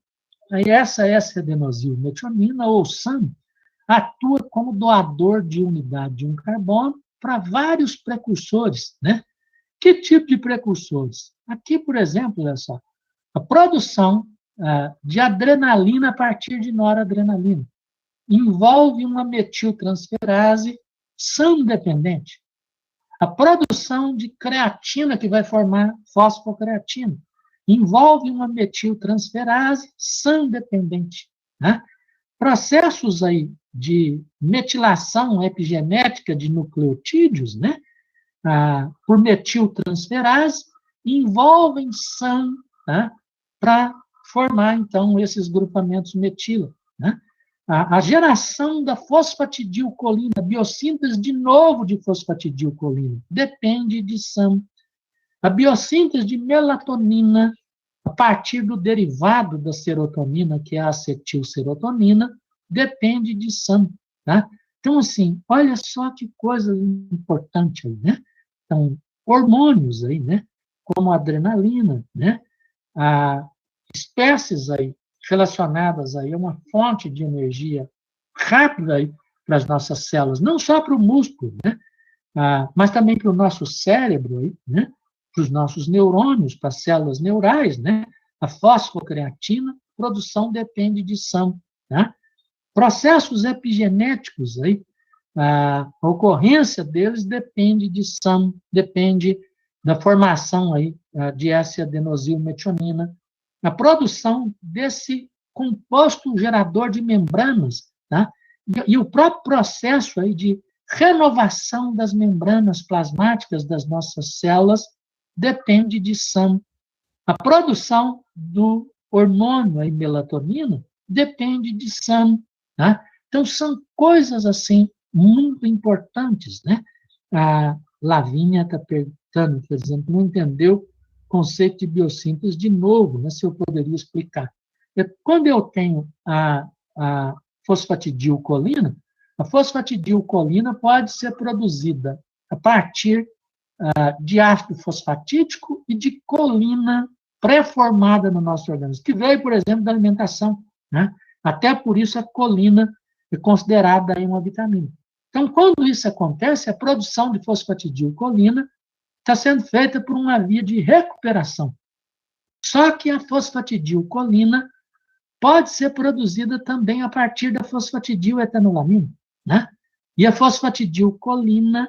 Aí essa S-adenosilmetionina, ou SAM, atua como doador de unidade de um carbono para vários precursores, né? Que tipo de precursores? Aqui, por exemplo, olha só, a produção de adrenalina a partir de noradrenalina envolve uma metiltransferase SAM-dependente. A produção de creatina, que vai formar fosfocreatina, envolve uma metiltransferase SAM-dependente. Né? Processos aí de metilação epigenética de nucleotídeos, né? Por metiltransferase, envolvem SAM, tá? Para formar, então, esses grupamentos metila. Né? A geração da fosfatidilcolina, a biossíntese de novo de fosfatidilcolina, depende de SAM. A biossíntese de melatonina, a partir do derivado da serotonina, que é a acetilserotonina, depende de SAM. Tá? Então, assim, olha só que coisa importante aí, né? Então, hormônios aí, né? Como a adrenalina, né? Espécies aí relacionadas aí a uma fonte de energia rápida aí para as nossas células, não só para o músculo, né? Mas também para o nosso cérebro aí, né? Para os nossos neurônios, para as células neurais, né? A fosfocreatina, produção depende de SAM, tá? Processos epigenéticos aí, a ocorrência deles depende de SAM, depende da formação aí de S-adenosilmetionina, a produção desse composto gerador de membranas, tá? E o próprio processo aí de renovação das membranas plasmáticas das nossas células depende de SAM. A produção do hormônio aí, melatonina depende de SAM, tá? Então, são coisas assim muito importantes, né? A Lavínia está perguntando, por exemplo, não entendeu o conceito de biossíntese de novo, né? Se eu poderia explicar. Quando eu tenho a fosfatidilcolina, a fosfatidilcolina pode ser produzida a partir de ácido fosfatídico e de colina pré-formada no nosso organismo, que veio, por exemplo, da alimentação, né? Até por isso a colina é considerada aí uma vitamina. Então, quando isso acontece, a produção de fosfatidilcolina está sendo feita por uma via de recuperação. Só que a fosfatidilcolina pode ser produzida também a partir da fosfatidiletolamina, né? E a fosfatidilcolina,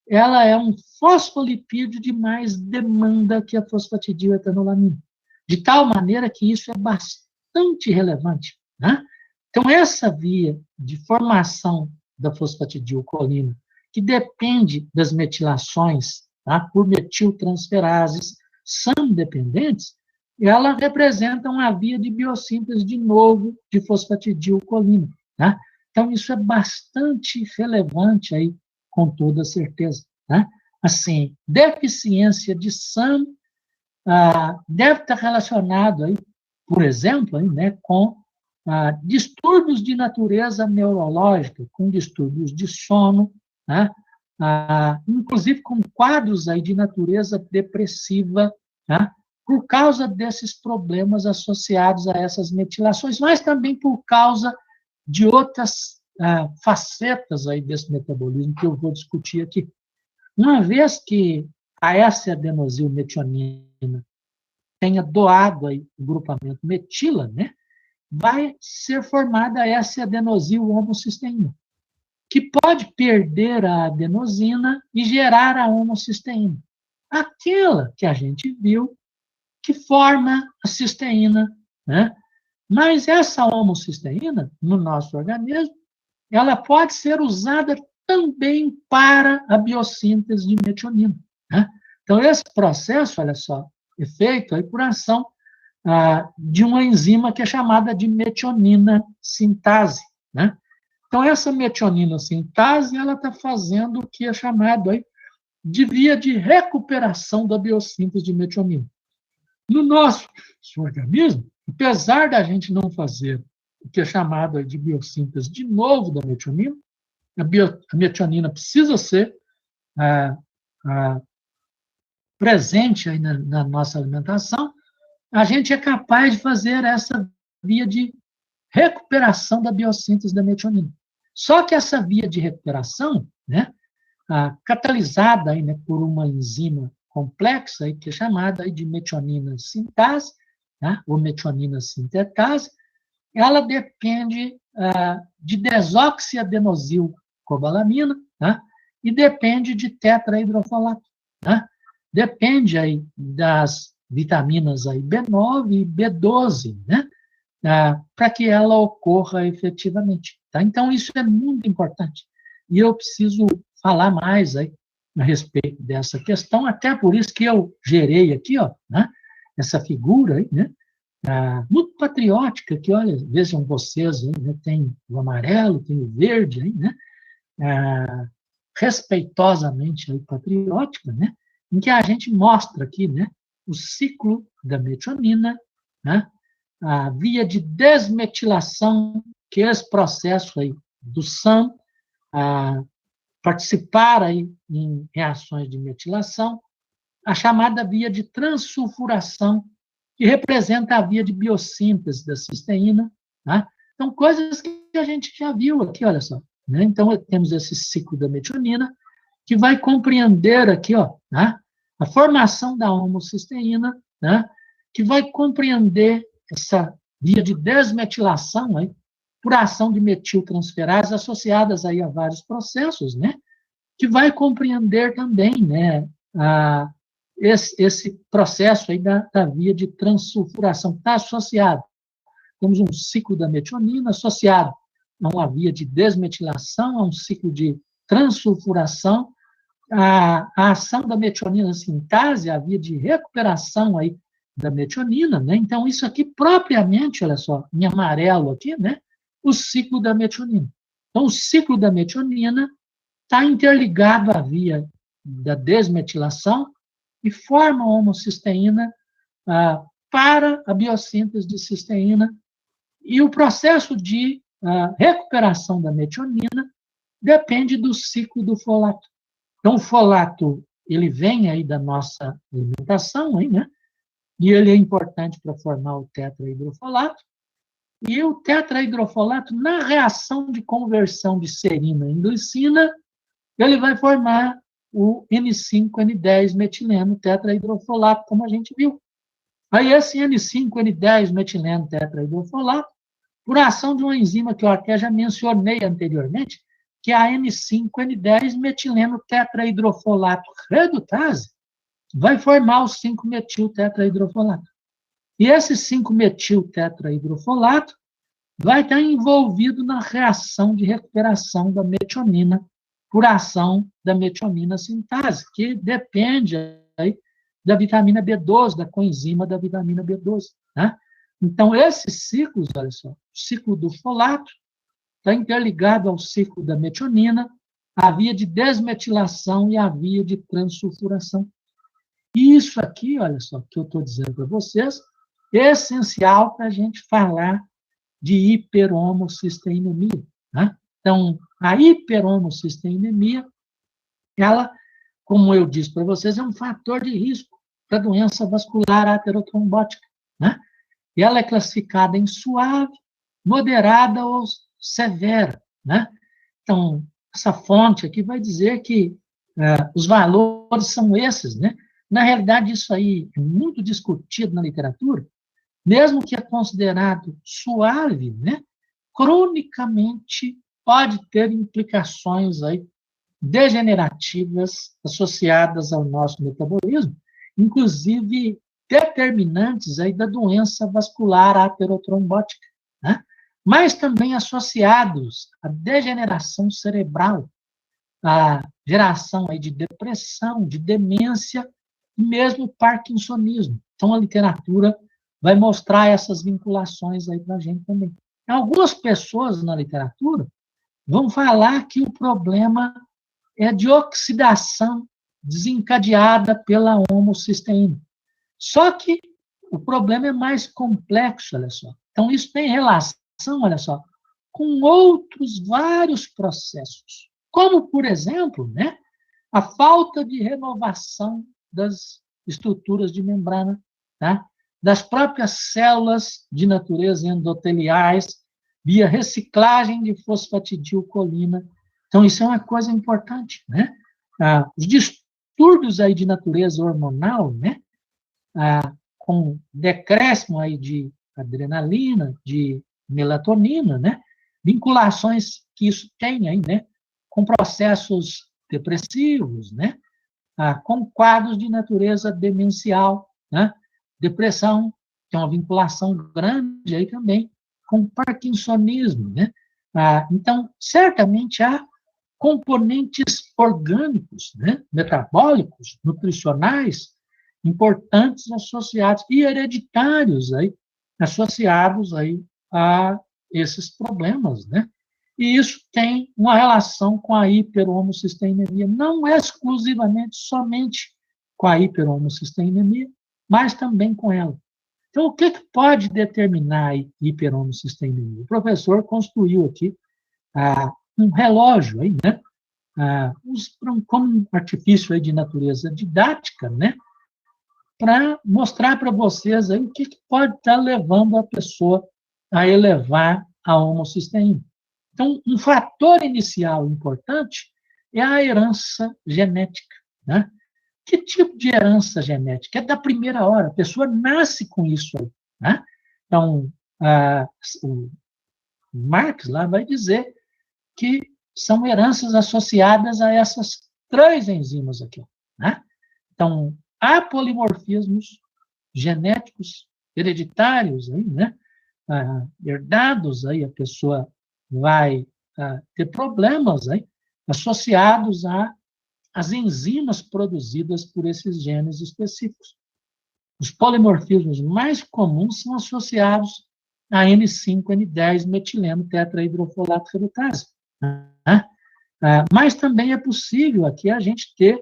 ela é um fosfolipídio de mais demanda que a fosfatidiletolamina, de tal maneira que isso é bastante relevante, né? Então, essa via de formação da fosfatidilcolina, que depende das metilações, tá? Por metiltransferases SAM-dependentes, ela representa uma via de biossíntese de novo de fosfatidilcolina, tá? Então, isso é bastante relevante aí, com toda certeza, tá? Assim, deficiência de SAM deve estar relacionado aí, por exemplo, aí, né, com distúrbios de natureza neurológica, com distúrbios de sono, né, inclusive com quadros aí de natureza depressiva, né, por causa desses problemas associados a essas metilações, mas também por causa de outras facetas aí desse metabolismo que eu vou discutir aqui. Uma vez que a S-adenosilmetionina tenha doado aí o grupamento metila, né, vai ser formada a S-adenosil-homocisteína, que pode perder a adenosina e gerar a homocisteína. Aquela que a gente viu que forma a cisteína, né? Mas essa homocisteína, no nosso organismo, ela pode ser usada também para a biossíntese de metionina, né? Então, esse processo, olha só, feito aí por ação de uma enzima que é chamada de metionina sintase, né? Então, essa metionina sintase, ela está fazendo o que é chamado aí de via de recuperação da biossíntese de metionina. No nosso organismo, apesar da gente não fazer o que é chamado de biossíntese de novo da metionina, a metionina precisa ser presente aí na nossa alimentação, a gente é capaz de fazer essa via de recuperação da biossíntese da metionina. Só que essa via de recuperação, né, catalisada aí, né, por uma enzima complexa, aí, que é chamada aí de metionina sintase, né, ou metionina sintetase, ela depende de desoxiadenosilcobalamina, né, e depende de tetrahidrofolato, né, depende aí das vitaminas aí B9 e B12, né, para que ela ocorra efetivamente. Tá? Então, isso é muito importante. E eu preciso falar mais aí a respeito dessa questão, até por isso que eu gerei aqui, ó, né, essa figura aí, né, muito patriótica, que, olha, vejam vocês, aí, né, tem o amarelo, tem o verde, aí, né, respeitosamente aí, patriótica, né, em que a gente mostra aqui, né, o ciclo da metionina, né, a via de desmetilação, que é esse processo aí do SAM, participar aí em reações de metilação, a chamada via de transsulfuração, que representa a via de biossíntese da cisteína. Tá? Então, coisas que a gente já viu aqui, olha só. Né? Então, temos esse ciclo da metionina, que vai compreender aqui, ó, né, a formação da homocisteína, né, que vai compreender essa via de desmetilação aí, por ação de metiltransferases associadas aí a vários processos, né, que vai compreender também, né, esse processo aí da via de transsulfuração, que está associado. Temos um ciclo da metionina associado a uma via de desmetilação, a um ciclo de transsulfuração, a ação da metionina sintase, a via de recuperação aí da metionina, né? Então, isso aqui propriamente, olha só, em amarelo aqui, né? O ciclo da metionina. Então, o ciclo da metionina está interligado à via da desmetilação e forma a homocisteína para a biossíntese de cisteína. E o processo de recuperação da metionina depende do ciclo do folato. Então, o folato, ele vem aí da nossa alimentação, aí, né? E ele é importante para formar o tetrahidrofolato. E o tetrahidrofolato, na reação de conversão de serina em glicina, ele vai formar o N5N10-metileno tetrahidrofolato, como a gente viu. Aí esse N5N10-metileno tetrahidrofolato, por ação de uma enzima que eu até já mencionei anteriormente, que é a N5N10-metileno tetrahidrofolato redutase, vai formar o 5-metil tetrahidrofolato. E esse 5-metil tetrahidrofolato vai estar envolvido na reação de recuperação da metionina por ação da metionina sintase, que depende aí da vitamina B12, da coenzima da vitamina B12. Né? Então, esses ciclos, olha só, o ciclo do folato está interligado ao ciclo da metionina, a via de desmetilação e a via de transsulfuração. E isso aqui, olha só, que eu estou dizendo para vocês, é essencial para a gente falar de hiperhomocisteinemia. Né? Então, a hiperhomocisteinemia, ela, como eu disse para vocês, é um fator de risco para doença vascular aterotrombótica. Né? E ela é classificada em suave, moderada ou severa. Né? Então, essa fonte aqui vai dizer que os valores são esses. Né? Na realidade, isso aí é muito discutido na literatura, mesmo que é considerado suave, né? Cronicamente pode ter implicações aí degenerativas associadas ao nosso metabolismo, inclusive determinantes aí da doença vascular aterotrombótica, né? Mas também associados à degeneração cerebral, à geração aí de depressão, de demência e mesmo parkinsonismo. Então, a literatura vai mostrar essas vinculações aí para a gente também. Algumas pessoas na literatura vão falar que o problema é de oxidação desencadeada pela homocisteína. Só que o problema é mais complexo, olha só. Então, isso tem relação, olha só, com outros vários processos, como, por exemplo, né, a falta de renovação das estruturas de membrana, tá? Das próprias células de natureza endoteliais, via reciclagem de fosfatidilcolina. Então, isso é uma coisa importante, né? Os distúrbios aí de natureza hormonal, né? Com decréscimo aí de adrenalina, de melatonina, né? Vinculações que isso tem aí, né? Com processos depressivos, né? Com quadros de natureza demencial, né? Depressão, tem uma vinculação grande aí também com parkinsonismo, né? Então, certamente há componentes orgânicos, né? Metabólicos, nutricionais, importantes associados, e hereditários aí, associados aí a esses problemas, né? E isso tem uma relação com a hiperhomocisteinemia, não exclusivamente, somente com a hiperhomocisteinemia, mas também com ela. Então, o que pode determinar a hiperhomocisteinemia? O professor construiu aqui um relógio, aí, né? Como um artifício aí de natureza didática, né? Para mostrar para vocês aí o que pode estar levando a pessoa a elevar a homocisteína. Então, um fator inicial importante é a herança genética, né? Que tipo de herança genética? É da primeira hora, a pessoa nasce com isso aí, né? Então, o Marx lá vai dizer que são heranças associadas a essas 3 enzimas aqui, né? Então, há polimorfismos genéticos hereditários aí, né? Herdados aí, a pessoa vai ter problemas aí associados às enzimas produzidas por esses genes específicos. Os polimorfismos mais comuns são associados a N5, N10, metileno tetrahidrofolato redutase. Né? Mas também é possível aqui a gente ter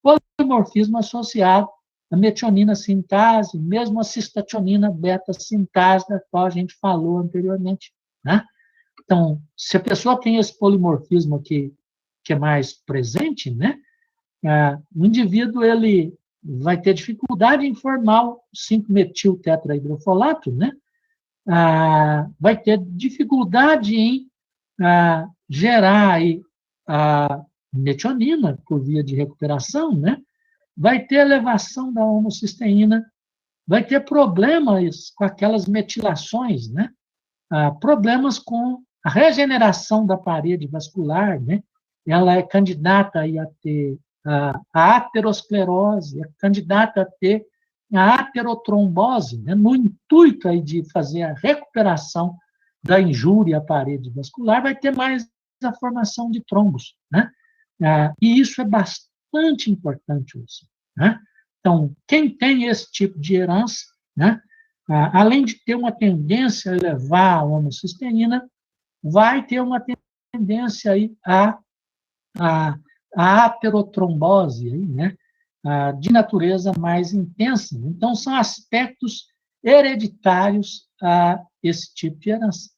polimorfismo associado à metionina sintase, mesmo a cistationina beta sintase, da qual a gente falou anteriormente. Né? Então, se a pessoa tem esse polimorfismo aqui, que é mais presente, né? O indivíduo ele vai ter dificuldade em formar o 5-metil tetrahidrofolato, né? Vai ter dificuldade em gerar aí a metionina por via de recuperação, né? Vai ter elevação da homocisteína, vai ter problemas com aquelas metilações, né? Problemas com a regeneração da parede vascular, né? Ela é candidata aí a ter a aterosclerose, é candidata a ter a aterotrombose, né? No intuito aí de fazer a recuperação da injúria à parede vascular, vai ter mais a formação de trombos, né? E isso é bastante importante, né? Então, quem tem esse tipo de herança, né? Além de ter uma tendência a elevar a homocisteína, vai ter uma tendência aí a aterotrombose, aí, né? De natureza mais intensa. Então, são aspectos hereditários a esse tipo de herança.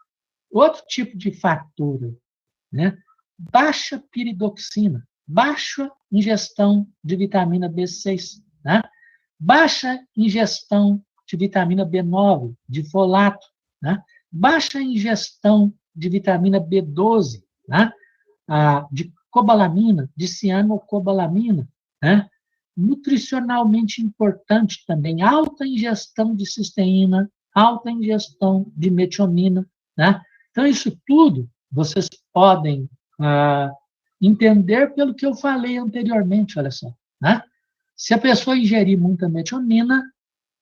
Outro tipo de fator, né? Baixa piridoxina, baixa ingestão de vitamina B6, né? Baixa ingestão de vitamina B9, de folato, né? Baixa ingestão de vitamina B12, né? De cobalamina, de cianocobalamina, né? Nutricionalmente importante também, alta ingestão de cisteína, alta ingestão de metionina, né? Então, isso tudo vocês podem entender pelo que eu falei anteriormente, olha só, né? Se a pessoa ingerir muita metionina,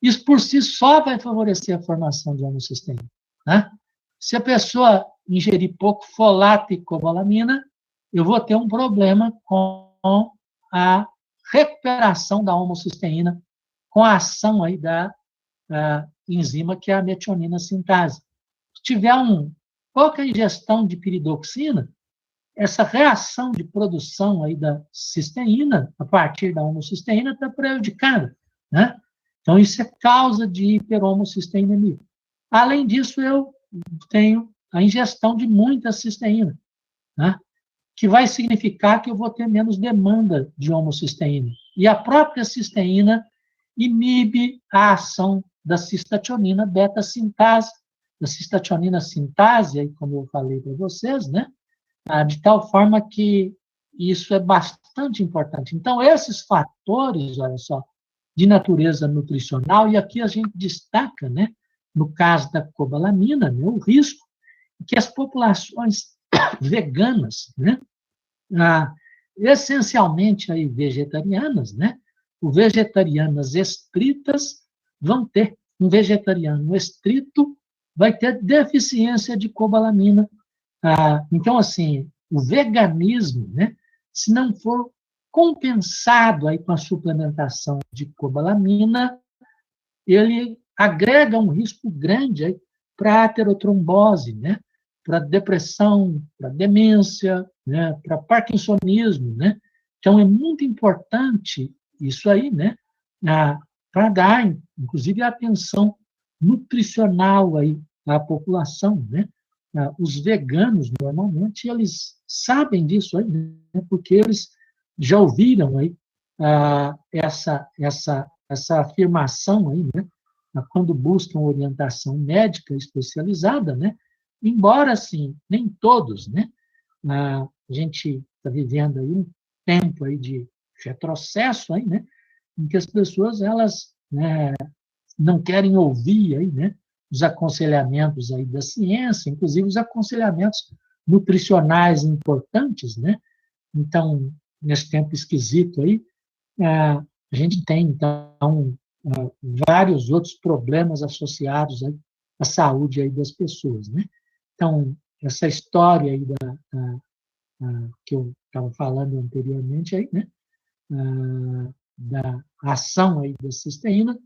isso por si só vai favorecer a formação de homocisteína, né? Se a pessoa ingerir pouco folato e cobalamina, eu vou ter um problema com a recuperação da homocisteína com a ação aí da enzima, que é a metionina sintase. Se tiver pouca ingestão de piridoxina, essa reação de produção aí da cisteína, a partir da homocisteína, está prejudicada, né? Então, isso é causa de hiperhomocisteinemia. Além disso, eu tenho a ingestão de muita cisteína, né? Que vai significar que eu vou ter menos demanda de homocisteína. E a própria cisteína inibe a ação da cistationina beta-sintase, da cistationina sintase, aí, como eu falei para vocês, né? De tal forma que isso é bastante importante. Então, esses fatores, olha só, de natureza nutricional, e aqui a gente destaca, né, no caso da cobalamina, né, o risco que as populações veganas, né, essencialmente aí vegetarianas, né, ou vegetarianas estritas, vão ter. Um vegetariano estrito vai ter deficiência de cobalamina. Então, assim, o veganismo, né, se não for compensado aí com a suplementação de cobalamina, ele agrega um risco grande para aterotrombose, né, para depressão, para demência, né, para parkinsonismo, né? Então, é muito importante isso aí, né, para dar, inclusive, atenção nutricional aí à população, né? Os veganos, normalmente, eles sabem disso aí, né, porque eles já ouviram aí essa afirmação aí, né, quando buscam orientação médica especializada, né, embora, assim, nem todos, né, a gente está vivendo aí um tempo aí de retrocesso aí, né, em que as pessoas, elas, né, não querem ouvir aí, né, os aconselhamentos aí da ciência, inclusive os aconselhamentos nutricionais importantes, né? Então, nesse tempo esquisito aí, a gente tem, então, vários outros problemas associados aí à saúde aí das pessoas, né? Então, essa história aí que eu estava falando anteriormente aí, né? Da ação aí da cisteína,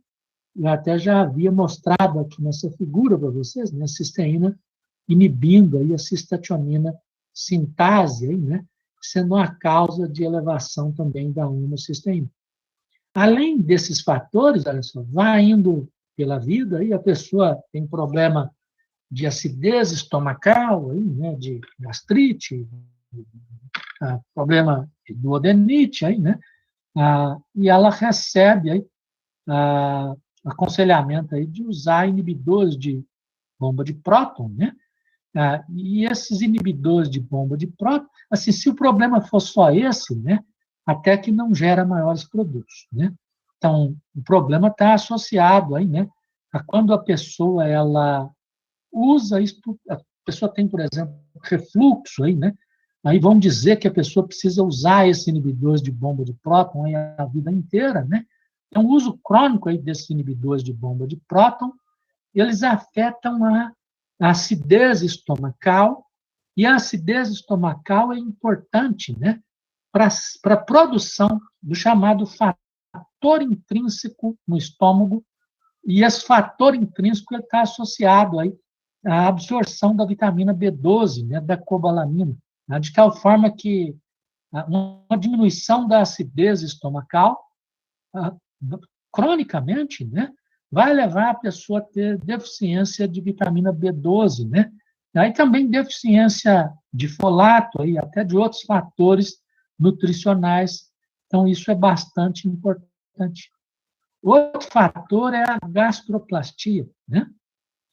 eu até já havia mostrado aqui nessa figura para vocês, né, a cisteína inibindo aí a cistationina sintase, aí, né, sendo uma causa de elevação também da homocisteína. Além desses fatores, olha só, vai indo pela vida, aí a pessoa tem problema de acidez estomacal, aí, né, de gastrite, problema de duodenite, aí, né, e ela recebe aí aconselhamento aí de usar inibidores de bomba de próton, né? E esses inibidores de bomba de próton, assim, se o problema for só esse, né, até que não gera maiores produtos, né? Então, o problema está associado aí, né, a quando a pessoa ela usa isso, a pessoa tem, por exemplo, refluxo aí, né? Aí vão dizer que a pessoa precisa usar esses inibidores de bomba de próton aí a vida inteira, né? Então, o uso crônico aí desses inibidores de bomba de próton, eles afetam a acidez estomacal, e a acidez estomacal é importante, né, para a produção do chamado fator intrínseco no estômago, e esse fator intrínseco está associado aí à absorção da vitamina B12, né, da cobalamina, né, de tal forma que uma diminuição da acidez estomacal cronicamente, né, vai levar a pessoa a ter deficiência de vitamina B12, né? Aí também deficiência de folato, aí, até de outros fatores nutricionais. Então, isso é bastante importante. Outro fator é a gastroplastia, né?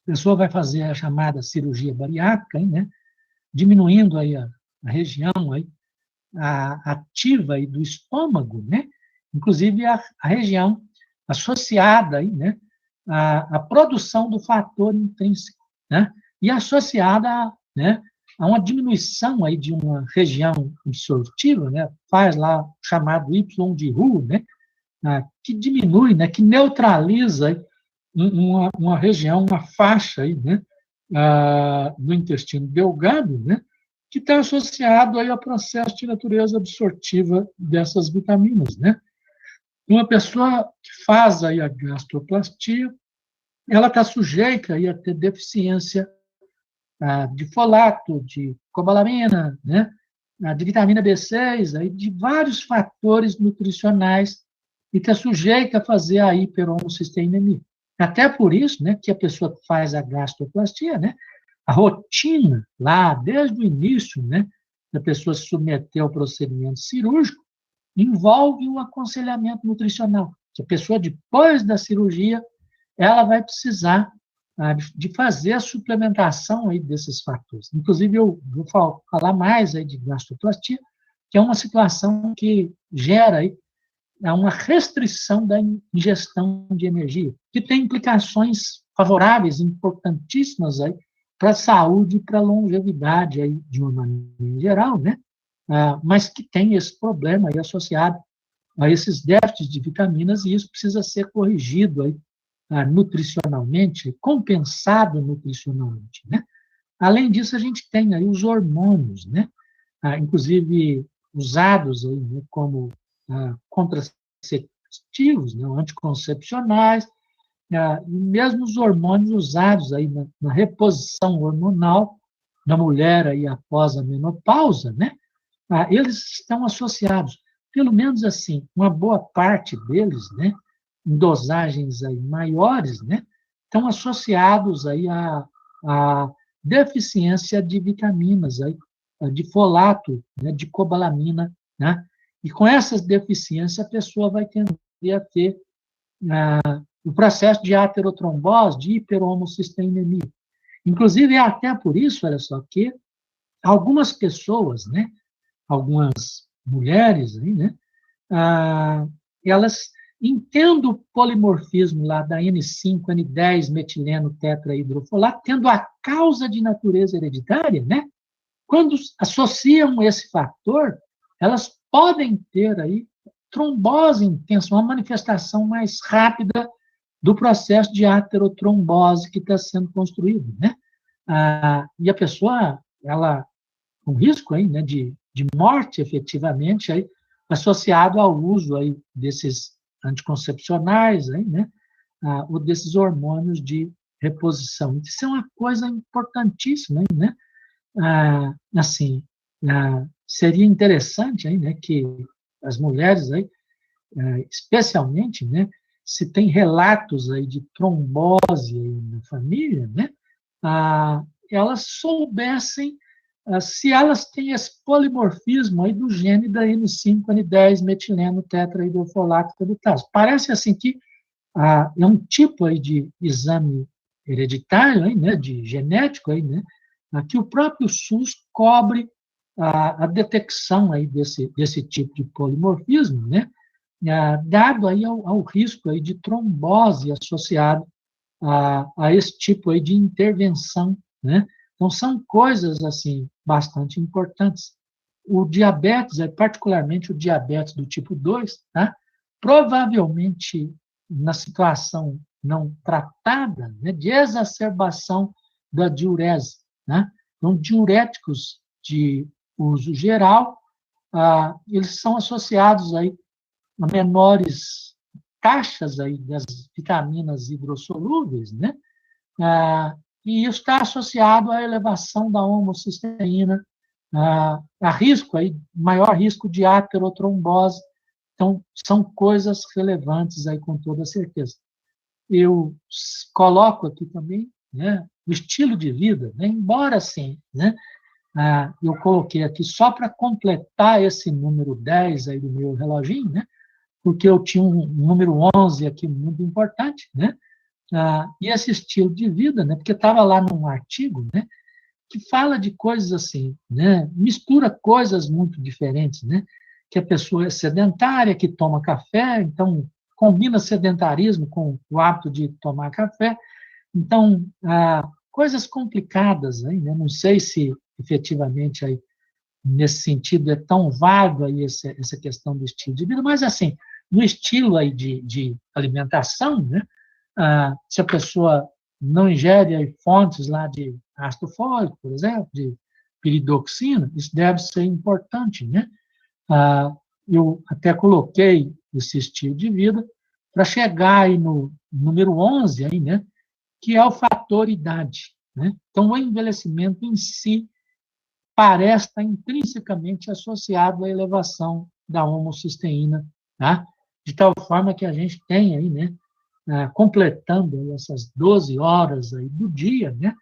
A pessoa vai fazer a chamada cirurgia bariátrica, né, diminuindo aí a região aí, ativa aí do estômago, né? Inclusive a região associada aí, né, à produção do fator intrínseco, né? E associada, né, a uma diminuição aí de uma região absortiva, né? Faz lá o chamado Y de Roux, né? Que diminui, né, que neutraliza uma região, uma faixa aí, né, do intestino delgado, né, que está associado aí ao processo de natureza absortiva dessas vitaminas, né? Uma pessoa que faz aí a gastroplastia, ela está sujeita aí a ter deficiência de folato, de cobalamina, né? De vitamina B6, aí, de vários fatores nutricionais, e está sujeita a fazer a hiperhomocisteinemia. Até por isso, né, que a pessoa que faz a gastroplastia, né, a rotina lá, desde o início, né, da pessoa se submeter ao procedimento cirúrgico, envolve um aconselhamento nutricional. Que a pessoa, depois da cirurgia, ela vai precisar de fazer a suplementação aí desses fatores. Inclusive, eu vou falar mais aí de gastroplastia, que é uma situação que gera aí uma restrição da ingestão de energia, que tem implicações favoráveis, importantíssimas aí para a saúde e para a longevidade aí de uma maneira geral, né? Mas que tem esse problema aí associado a esses déficits de vitaminas, e isso precisa ser corrigido aí, nutricionalmente, compensado nutricionalmente, né? Além disso, a gente tem aí os hormônios, né? Inclusive usados aí, né, como contraceptivos, né, anticoncepcionais, e mesmo os hormônios usados aí na reposição hormonal da mulher aí após a menopausa, né? Eles estão associados, pelo menos assim, uma boa parte deles, né, em dosagens aí maiores, né, estão associados aí a deficiência de vitaminas, aí, de folato, né, de cobalamina, né, e com essas deficiências a pessoa vai tender a ter o processo de aterotrombose, de hiperhomocisteinemia. Inclusive, é até por isso, olha só, que algumas pessoas, né, algumas mulheres, né, elas entendem o polimorfismo lá da N5, N10, metileno, tetrahidrofolato, tendo a causa de natureza hereditária, né? Quando associam esse fator, elas podem ter aí trombose intensa, uma manifestação mais rápida do processo de aterotrombose que está sendo construído, né? E a pessoa, ela, com risco aí, né, de morte, efetivamente, aí, associado ao uso aí desses anticoncepcionais, aí, né, ou desses hormônios de reposição. Isso é uma coisa importantíssima, né? Assim, seria interessante aí, né, que as mulheres aí, especialmente, né, se tem relatos aí de trombose aí na família, né, elas soubessem se elas têm esse polimorfismo aí do gene da N5, N10, metileno, tetrahidrofolato redutase. Parece assim que é um tipo aí de exame hereditário, aí, né, de genético, aí, né, que o próprio SUS cobre a detecção aí desse tipo de polimorfismo, né, dado aí ao risco aí de trombose associado a esse tipo aí de intervenção, né? Então, são coisas, assim, bastante importantes. O diabetes, particularmente o diabetes do tipo 2, tá? Provavelmente, na situação não tratada, né, de exacerbação da diurese, né? Então, diuréticos de uso geral, eles são associados aí a menores taxas aí das vitaminas hidrossolúveis, né? E isso está associado à elevação da homocisteína, a risco aí, maior risco de aterotrombose. Então, são coisas relevantes aí com toda certeza. Eu coloco aqui também, né, o estilo de vida, né, embora assim, né, eu coloquei aqui só para completar esse número 10 aí do meu reloginho, né, porque eu tinha um número 11 aqui muito importante, né, e esse estilo de vida, né, porque estava lá num artigo, né, que fala de coisas assim, né, mistura coisas muito diferentes, né, que a pessoa é sedentária, que toma café, então combina sedentarismo com o hábito de tomar café, então coisas complicadas, aí, né, não sei se efetivamente aí nesse sentido é tão vago aí essa questão do estilo de vida, mas assim no estilo aí de alimentação, né, se a pessoa não ingere fontes lá de ácido fólico, por exemplo, de piridoxina, isso deve ser importante, né? Eu até coloquei esse estilo de vida, para chegar aí no número 11, aí, né, que é o fator idade. Né? Então, o envelhecimento em si parece estar intrinsecamente associado à elevação da homocisteína, tá? De tal forma que a gente tem aí, né, completando essas 12 horas aí do dia, né,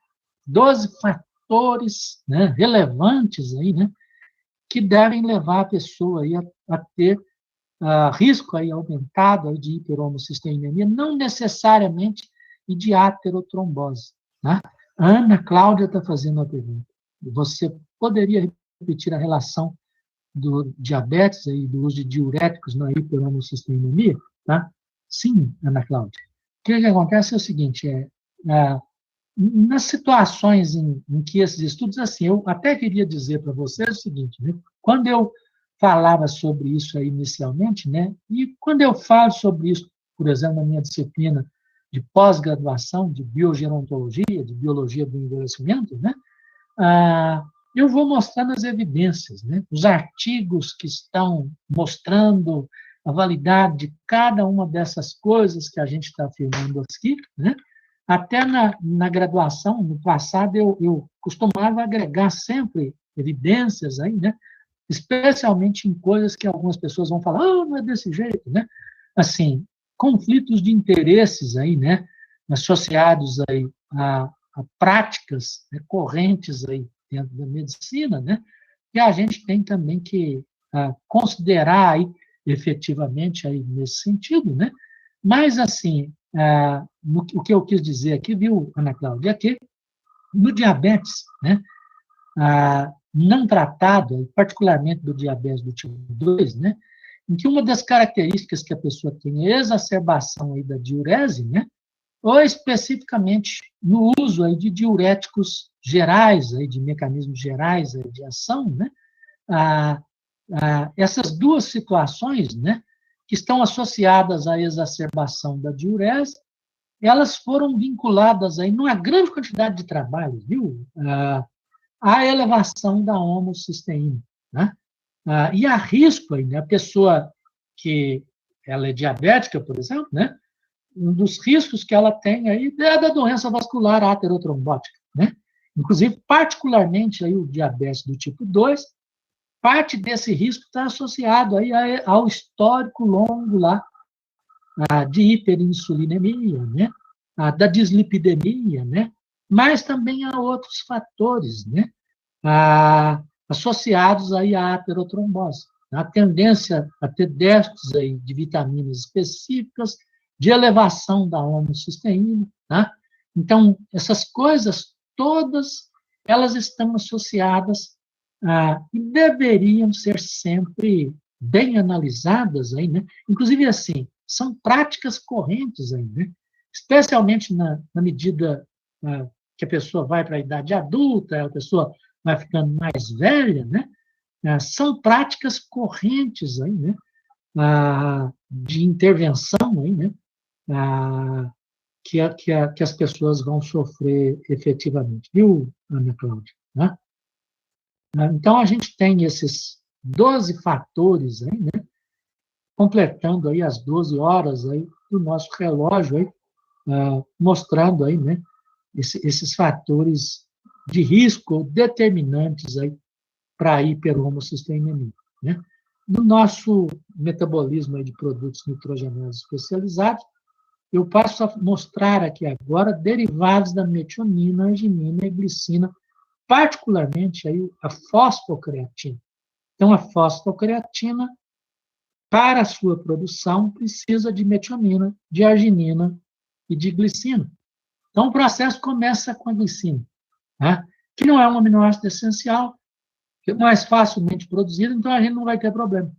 12 fatores, né, relevantes aí, né, que devem levar a pessoa aí a ter risco aí aumentado aí de hiperhomocisteinemia, não necessariamente e de aterotrombose. Né? A Ana Cláudia está fazendo uma pergunta. Você poderia repetir a relação do diabetes e do uso de diuréticos na hiperhomocisteinemia? Tá? Sim, Ana Cláudia. O que acontece é o seguinte, nas situações em que esses estudos, assim, eu até queria dizer para vocês o seguinte, né? Quando eu falava sobre isso aí inicialmente, né? E quando eu falo sobre isso, por exemplo, na minha disciplina de pós-graduação de biogerontologia, de biologia do envelhecimento, né? Eu vou mostrando as evidências, né? Os artigos que estão mostrando a validade de cada uma dessas coisas que a gente está afirmando aqui, né? Até na graduação, no passado, eu costumava agregar sempre evidências aí, né? Especialmente em coisas que algumas pessoas vão falar, não é desse jeito, né? Assim, conflitos de interesses aí, né? Associados aí a práticas, né, correntes aí dentro da medicina, né? Que a gente tem também que considerar aí efetivamente aí nesse sentido, né? Mas, assim, o que eu quis dizer aqui, viu, Ana Cláudia, é que no diabetes, né, não tratado, particularmente do diabetes do tipo 2, né, em que uma das características que a pessoa tem é a exacerbação aí da diurese, né, ou especificamente no uso aí de diuréticos gerais, aí de mecanismos gerais aí de ação, né, essas duas situações, né, que estão associadas à exacerbação da diurese, elas foram vinculadas aí numa grande quantidade de trabalhos, viu? À elevação da homocisteína, né? E há risco aí, né? A pessoa que ela é diabética, por exemplo, né? Um dos riscos que ela tem aí é da doença vascular aterotrombótica, né? Inclusive, particularmente aí o diabetes do tipo 2, parte desse risco está associado aí ao histórico longo lá de hiperinsulinemia, né? Da dislipidemia, né? Mas também há outros fatores, né? Associados aí à aterotrombose. A tendência a ter déficits aí de vitaminas específicas, de elevação da homocisteína, né? Então, essas coisas todas, elas estão associadas e deveriam ser sempre bem analisadas aí, né? Inclusive, assim, são práticas correntes aí, né? Especialmente na medida que a pessoa vai para a idade adulta, a pessoa vai ficando mais velha, né? São práticas correntes aí, né? De intervenção aí, né? Que as pessoas vão sofrer efetivamente, viu, Ana Cláudia? Né? Então, a gente tem esses 12 fatores aí, né? Completando aí as 12 horas aí do nosso relógio aí, mostrando aí, né? Esses fatores de risco determinantes aí para a hiperhomocisteinemia, né? No nosso metabolismo aí de produtos nitrogenados especializados, eu passo a mostrar aqui agora derivados da metionina, arginina e glicina, particularmente aí a fosfocreatina. Então, a fosfocreatina, para a sua produção, precisa de metionina, de arginina e de glicina. Então, o processo começa com a glicina, né? Que não é um aminoácido essencial, que é mais facilmente produzido, então a gente não vai ter problema.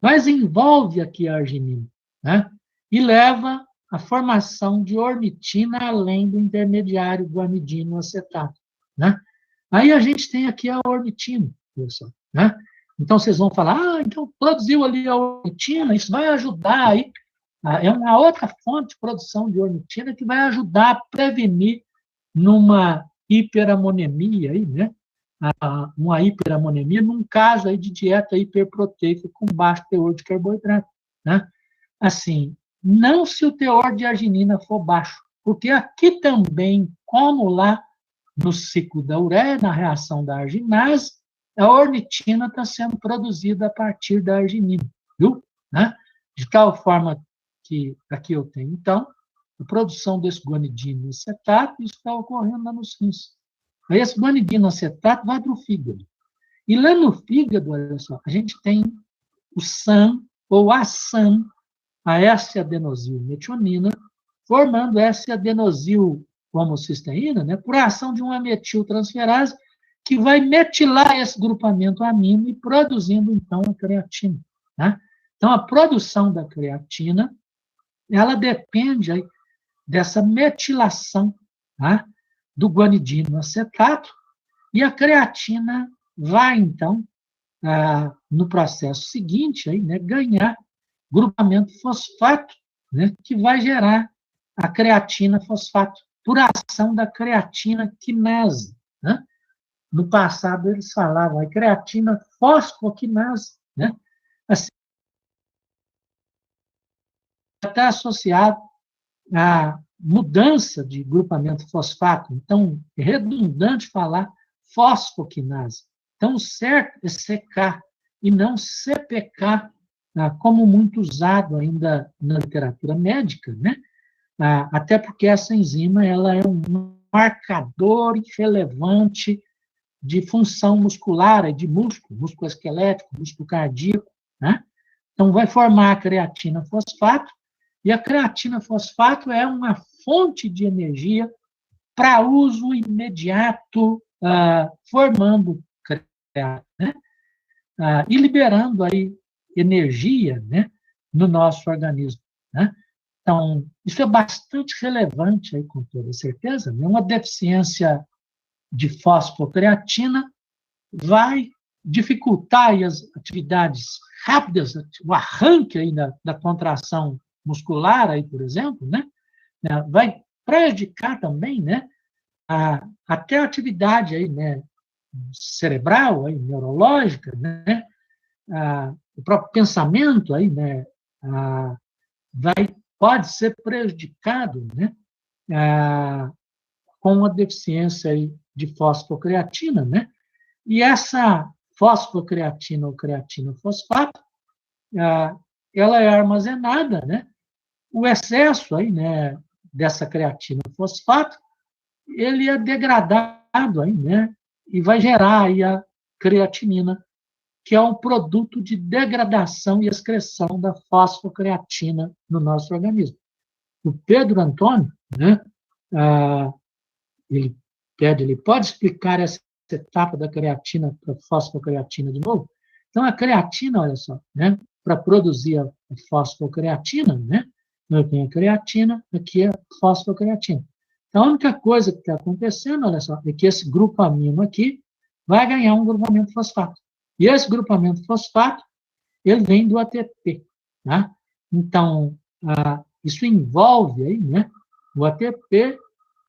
Mas envolve aqui a arginina, né? E leva à formação de ornitina além do intermediário do amidino acetato, né? Aí a gente tem aqui a ornitina, pessoal, né? Então vocês vão falar, então produziu ali a ornitina, isso vai ajudar aí, é uma outra fonte de produção de ornitina que vai ajudar a prevenir numa hiperamonemia aí, né? Uma hiperamonemia num caso aí de dieta hiperproteica com baixo teor de carboidrato, né? Assim, não se o teor de arginina for baixo, porque aqui também, como lá no ciclo da ureia, na reação da arginase, a ornitina está sendo produzida a partir da arginina, viu? Né? De tal forma que aqui eu tenho, então, a produção desse guanidino acetato, isso está ocorrendo lá nos rins. Aí esse guanidino acetato vai para o fígado. E lá no fígado, olha só, a gente tem o SAM, ou a SAM, a S-adenosilmetionina, formando S-adenosil-homocisteína, né, por ação de uma metiltransferase, que vai metilar esse grupamento amino e produzindo, então, a creatina. Né? Então, a produção da creatina, ela depende aí dessa metilação, tá, do guanidino acetato, e a creatina vai, então, no processo seguinte, aí, né, ganhar grupamento fosfato, né, que vai gerar a creatina fosfato, por ação da creatina quinase. Né? No passado, eles falavam a creatina fosfoquinase. Né? Assim, está associado à mudança de grupamento fosfato. Então, é redundante falar fosfoquinase. Então, o certo é CK e não CPK, como muito usado ainda na literatura médica, né? Até porque essa enzima ela é um marcador relevante de função muscular, de músculo esquelético, músculo cardíaco, né? Então, vai formar a creatina fosfato, e a creatina fosfato é uma fonte de energia para uso imediato, formando creatina, né? E liberando aí energia, né, no nosso organismo. Né? Então, isso é bastante relevante, aí, com toda certeza. Né? Uma deficiência de fosfocreatina vai dificultar aí as atividades rápidas, o arranque aí da contração muscular, aí, por exemplo, né? Vai prejudicar também, né, até a atividade aí, né, cerebral, aí, neurológica, né? O próprio pensamento aí, né, pode ser prejudicado, né, com a deficiência aí de fosfocreatina, né? E essa fosfocreatina ou creatina fosfato, ela é armazenada, né? O excesso aí, né, dessa creatina fosfato, ele é degradado aí, né? E vai gerar aí a creatinina, que é um produto de degradação e excreção da fosfocreatina no nosso organismo. O Pedro Antônio, né, ele pode explicar essa etapa da creatina para a fosfocreatina de novo? Então, a creatina, olha só, né, para produzir a fosfocreatina, né, eu tenho a creatina, aqui é a fosfocreatina. Então, a única coisa que está acontecendo, olha só, é que esse grupo amino aqui vai ganhar um grupamento fosfato. E esse grupamento fosfato, ele vem do ATP. Né? Então, isso envolve aí, né, o ATP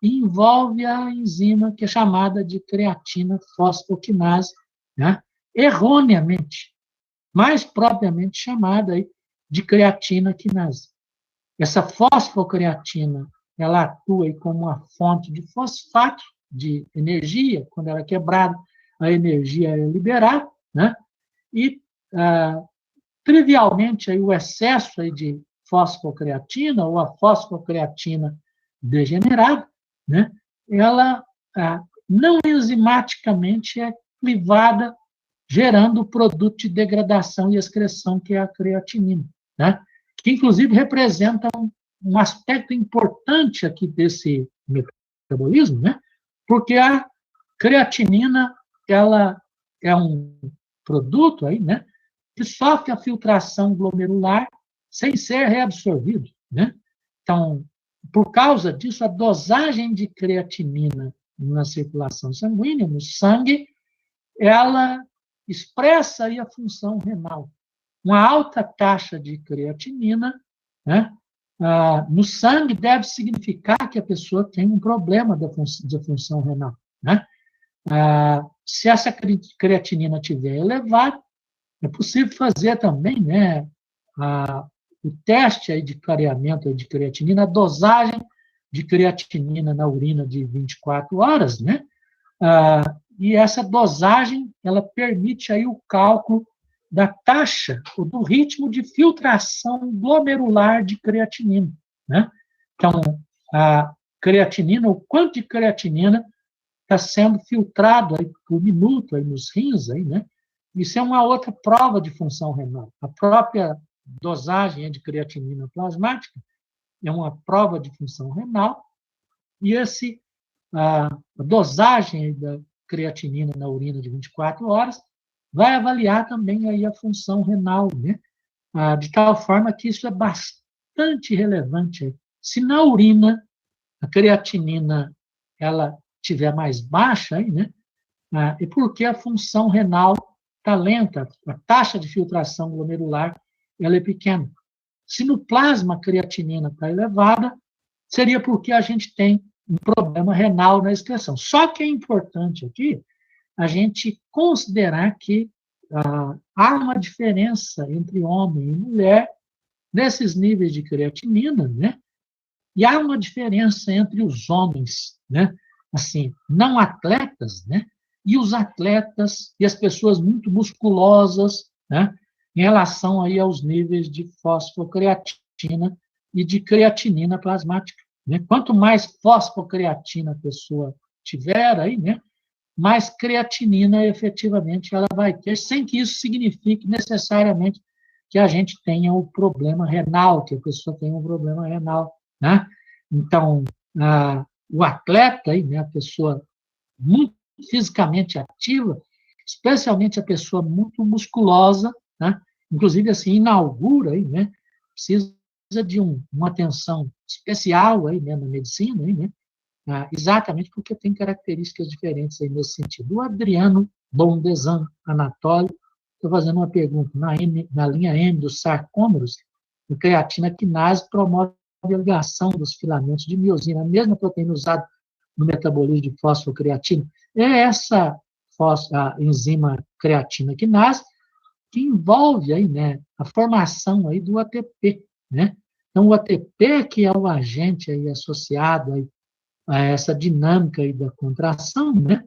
envolve a enzima que é chamada de creatina fosfoquinase, né, erroneamente, mais propriamente chamada aí de creatina quinase. Essa fosfocreatina, ela atua aí como uma fonte de fosfato, de energia, quando ela é quebrada, a energia é liberada, né? E, trivialmente, aí, o excesso aí de fosfocreatina, ou a fosfocreatina degenerada, né? Ela não enzimaticamente é clivada, gerando o produto de degradação e excreção, que é a creatinina, né? Que, inclusive, representa um aspecto importante aqui desse metabolismo, né? Porque a creatinina, ela é um produto aí, né, que sofre a filtração glomerular sem ser reabsorvido, né? Então, por causa disso, a dosagem de creatinina na circulação sanguínea, no sangue, ela expressa aí a função renal. Uma alta taxa de creatinina, né, no sangue deve significar que a pessoa tem um problema da função renal. Né? Se essa creatinina estiver elevada, é possível fazer também, né, o teste aí de clareamento de creatinina, a dosagem de creatinina na urina de 24 horas, né? E essa dosagem, ela permite aí o cálculo da taxa, ou do ritmo de filtração glomerular de creatinina, né? Então, a creatinina, o quanto de creatinina está sendo filtrado aí por minuto aí nos rins, aí, né? Isso é uma outra prova de função renal. A própria dosagem de creatinina plasmática é uma prova de função renal, e a dosagem da creatinina na urina de 24 horas vai avaliar também aí a função renal, né? De tal forma que isso é bastante relevante. Se na urina a creatinina ela tiver mais baixa, aí, né? É porque a função renal está lenta, a taxa de filtração glomerular ela é pequena. Se no plasma a creatinina está elevada, seria porque a gente tem um problema renal na excreção. Só que é importante aqui a gente considerar que há uma diferença entre homem e mulher nesses níveis de creatinina, né? E há uma diferença entre os homens, né? Assim, não atletas, né? E os atletas e as pessoas muito musculosas, né? Em relação aí aos níveis de fosfocreatina e de creatinina plasmática, né? Quanto mais fosfocreatina a pessoa tiver aí, né? Mais creatinina efetivamente ela vai ter, sem que isso signifique necessariamente que a gente tenha o problema renal, que a pessoa tenha um problema renal, né? Então, o atleta, aí, né, a pessoa muito fisicamente ativa, especialmente a pessoa muito musculosa, né? Inclusive, assim, inaugura, aí, né? Precisa de uma atenção especial aí, né, na medicina, aí, né? Exatamente porque tem características diferentes aí nesse sentido. O Adriano Bondesan Anatólio está fazendo uma pergunta. Na linha M dos sarcômeros, a creatina quinase promove a ligação dos filamentos de miosina, a mesma proteína usada no metabolismo de fosfocreatina. É essa a enzima creatina quinase que envolve aí, né, a formação aí do ATP, né? Então, o ATP que é o agente aí associado aí a essa dinâmica aí da contração, né?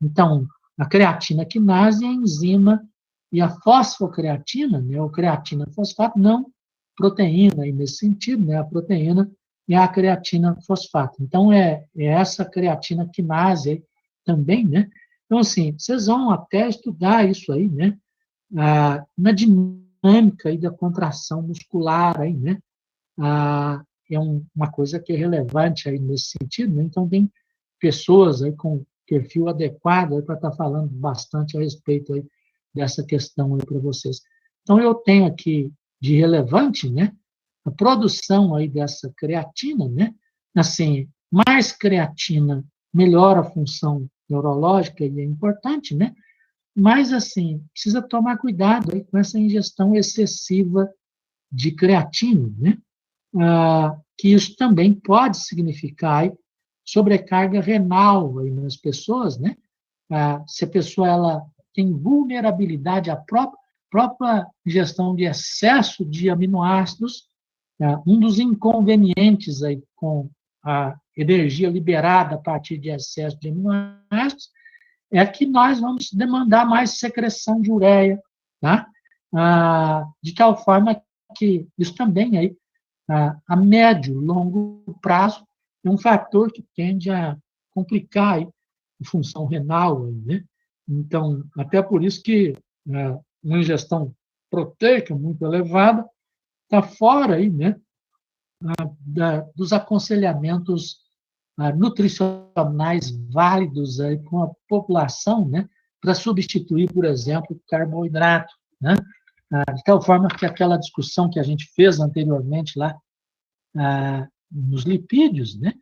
Então, a creatina quinase é a enzima e a fosfocreatina, né, ou creatina fosfato, não proteína aí nesse sentido, né, a proteína é a creatina fosfato. Então, é essa creatina quinase aí também, né? Então, assim, vocês vão até estudar isso aí, né? Na dinâmica aí da contração muscular aí, né? É uma coisa que é relevante aí nesse sentido, né? Então, tem pessoas aí com perfil adequado para estar falando bastante a respeito aí dessa questão aí para vocês. Então, eu tenho aqui de relevante, né, a produção aí dessa creatina, né, assim, mais creatina melhora a função neurológica e é importante, né, mas, assim, precisa tomar cuidado aí com essa ingestão excessiva de creatina, né, que isso também pode significar aí, sobrecarga renal aí nas pessoas, né? Se a pessoa ela tem vulnerabilidade à própria ingestão de excesso de aminoácidos, um dos inconvenientes aí com a energia liberada a partir de excesso de aminoácidos é que nós vamos demandar mais secreção de ureia, tá? De tal forma que isso também aí a médio, longo prazo, é um fator que tende a complicar a função renal, né? Então, até por isso que uma ingestão proteica muito elevada está fora aí, né, dos aconselhamentos nutricionais válidos aí com a população, né, para substituir, por exemplo, carboidrato, né? De tal forma que aquela discussão que a gente fez anteriormente lá nos lipídios, né,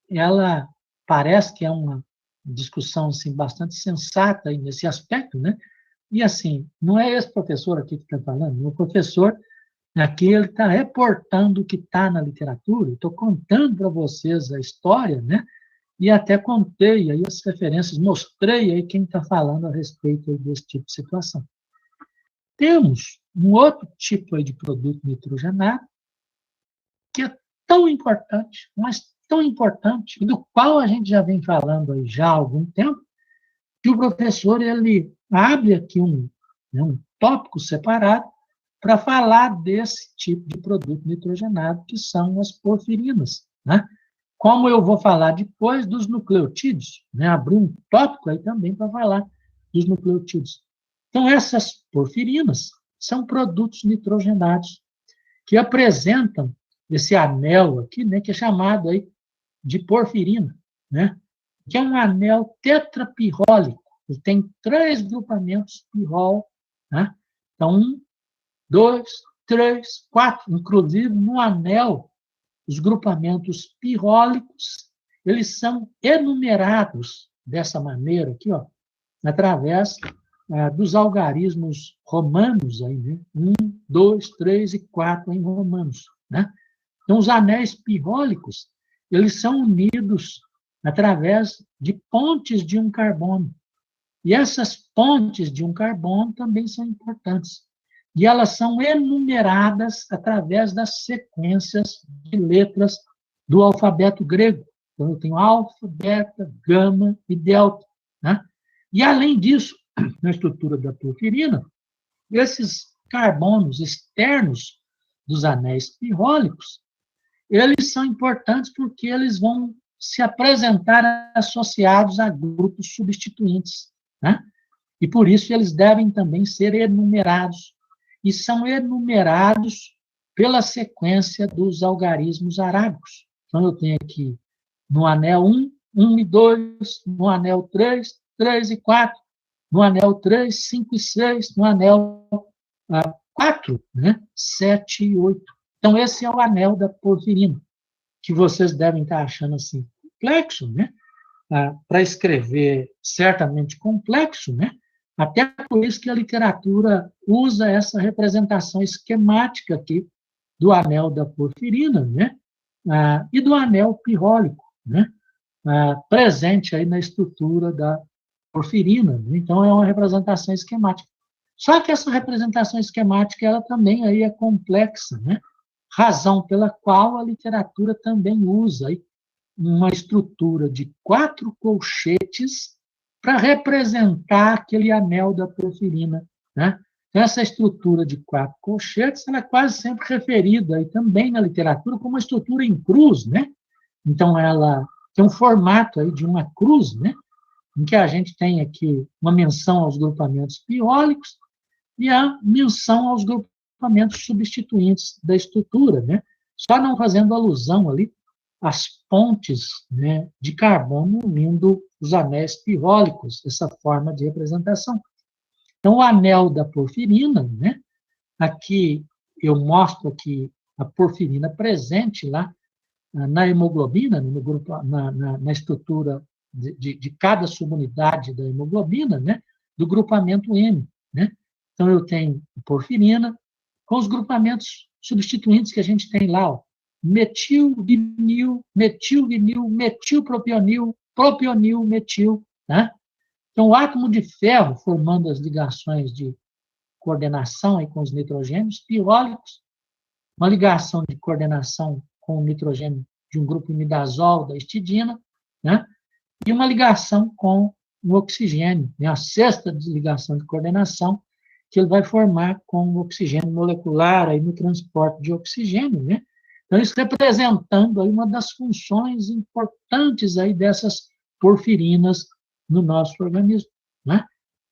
ela parece que é uma discussão assim, bastante sensata aí nesse aspecto, né? E assim, não é esse professor aqui que está falando, o professor aqui ele está reportando o que está na literatura, estou contando para vocês a história, né? E até contei aí as referências, mostrei aí quem está falando a respeito desse tipo de situação. Temos um outro tipo aí de produto nitrogenado, que é tão importante, mas tão importante, e do qual a gente já vem falando aí já há algum tempo, que o professor ele abre aqui um tópico separado para falar desse tipo de produto nitrogenado, que são as porfirinas, né? Como eu vou falar depois dos nucleotídeos, né? Abrir um tópico aí também para falar dos nucleotídeos. Então, essas porfirinas são produtos nitrogenados que apresentam esse anel aqui, né, que é chamado aí de porfirina, né, que é um anel tetrapirrólico. Ele tem 3 grupamentos pirrol, né? Então, 1, 2, 3, 4. Inclusive, no anel, os grupamentos pirrólicos, eles são enumerados dessa maneira aqui, ó, através dos algarismos romanos, aí, né? 1, 2, 3 e 4 em romanos, né? Então, os anéis pirrólicos, eles são unidos através de pontes de um carbono. E essas pontes de um carbono também são importantes. E elas são enumeradas através das sequências de letras do alfabeto grego. Então, eu tenho alfa, beta, gama e delta, né? E, além disso, na estrutura da porfirina, esses carbonos externos dos anéis pirrólicos, eles são importantes porque eles vão se apresentar associados a grupos substituintes, né? E, por isso, eles devem também ser enumerados. E são enumerados pela sequência dos algarismos arábicos. Então, eu tenho aqui no anel 1, 1 e 2, no anel 3, 3 e 4, no anel 3, 5 e 6, no anel 4, né, 7 e 8. Então, esse é o anel da porfirina, que vocês devem estar achando assim complexo, né? Para escrever certamente complexo, né? Até por isso que a literatura usa essa representação esquemática aqui do anel da porfirina, né? E do anel pirrólico, né? Presente aí na estrutura da porfirina. Então, é uma representação esquemática. Só que essa representação esquemática, ela também aí é complexa, né? Razão pela qual a literatura também usa aí uma estrutura de 4 colchetes para representar aquele anel da porfirina, né? Então, essa estrutura de 4 colchetes, ela é quase sempre referida aí também na literatura como uma estrutura em cruz, né? Então, ela tem um formato aí de uma cruz, né? Em que a gente tem aqui uma menção aos grupamentos pirólicos e a menção aos grupamentos substituintes da estrutura, né? Só não fazendo alusão ali às pontes, né, de carbono unindo os anéis pirrólicos, essa forma de representação. Então, o anel da porfirina, né? Aqui eu mostro aqui a porfirina presente lá na hemoglobina, no grupo, na estrutura de cada subunidade da hemoglobina, né? Do grupamento M, né? Então, eu tenho porfirina com os grupamentos substituintes que a gente tem lá, ó, metilvinil, metilvinil, metilpropionil, propionil, metil, né? Então, o átomo de ferro formando as ligações de coordenação aí com os nitrogênios pirólicos, uma ligação de coordenação com o nitrogênio de um grupo imidazol da histidina, né? E uma ligação com o oxigênio, né? A sexta ligação de coordenação que ele vai formar com o oxigênio molecular aí no transporte de oxigênio, né? Então, isso representando aí uma das funções importantes aí dessas porfirinas no nosso organismo, né?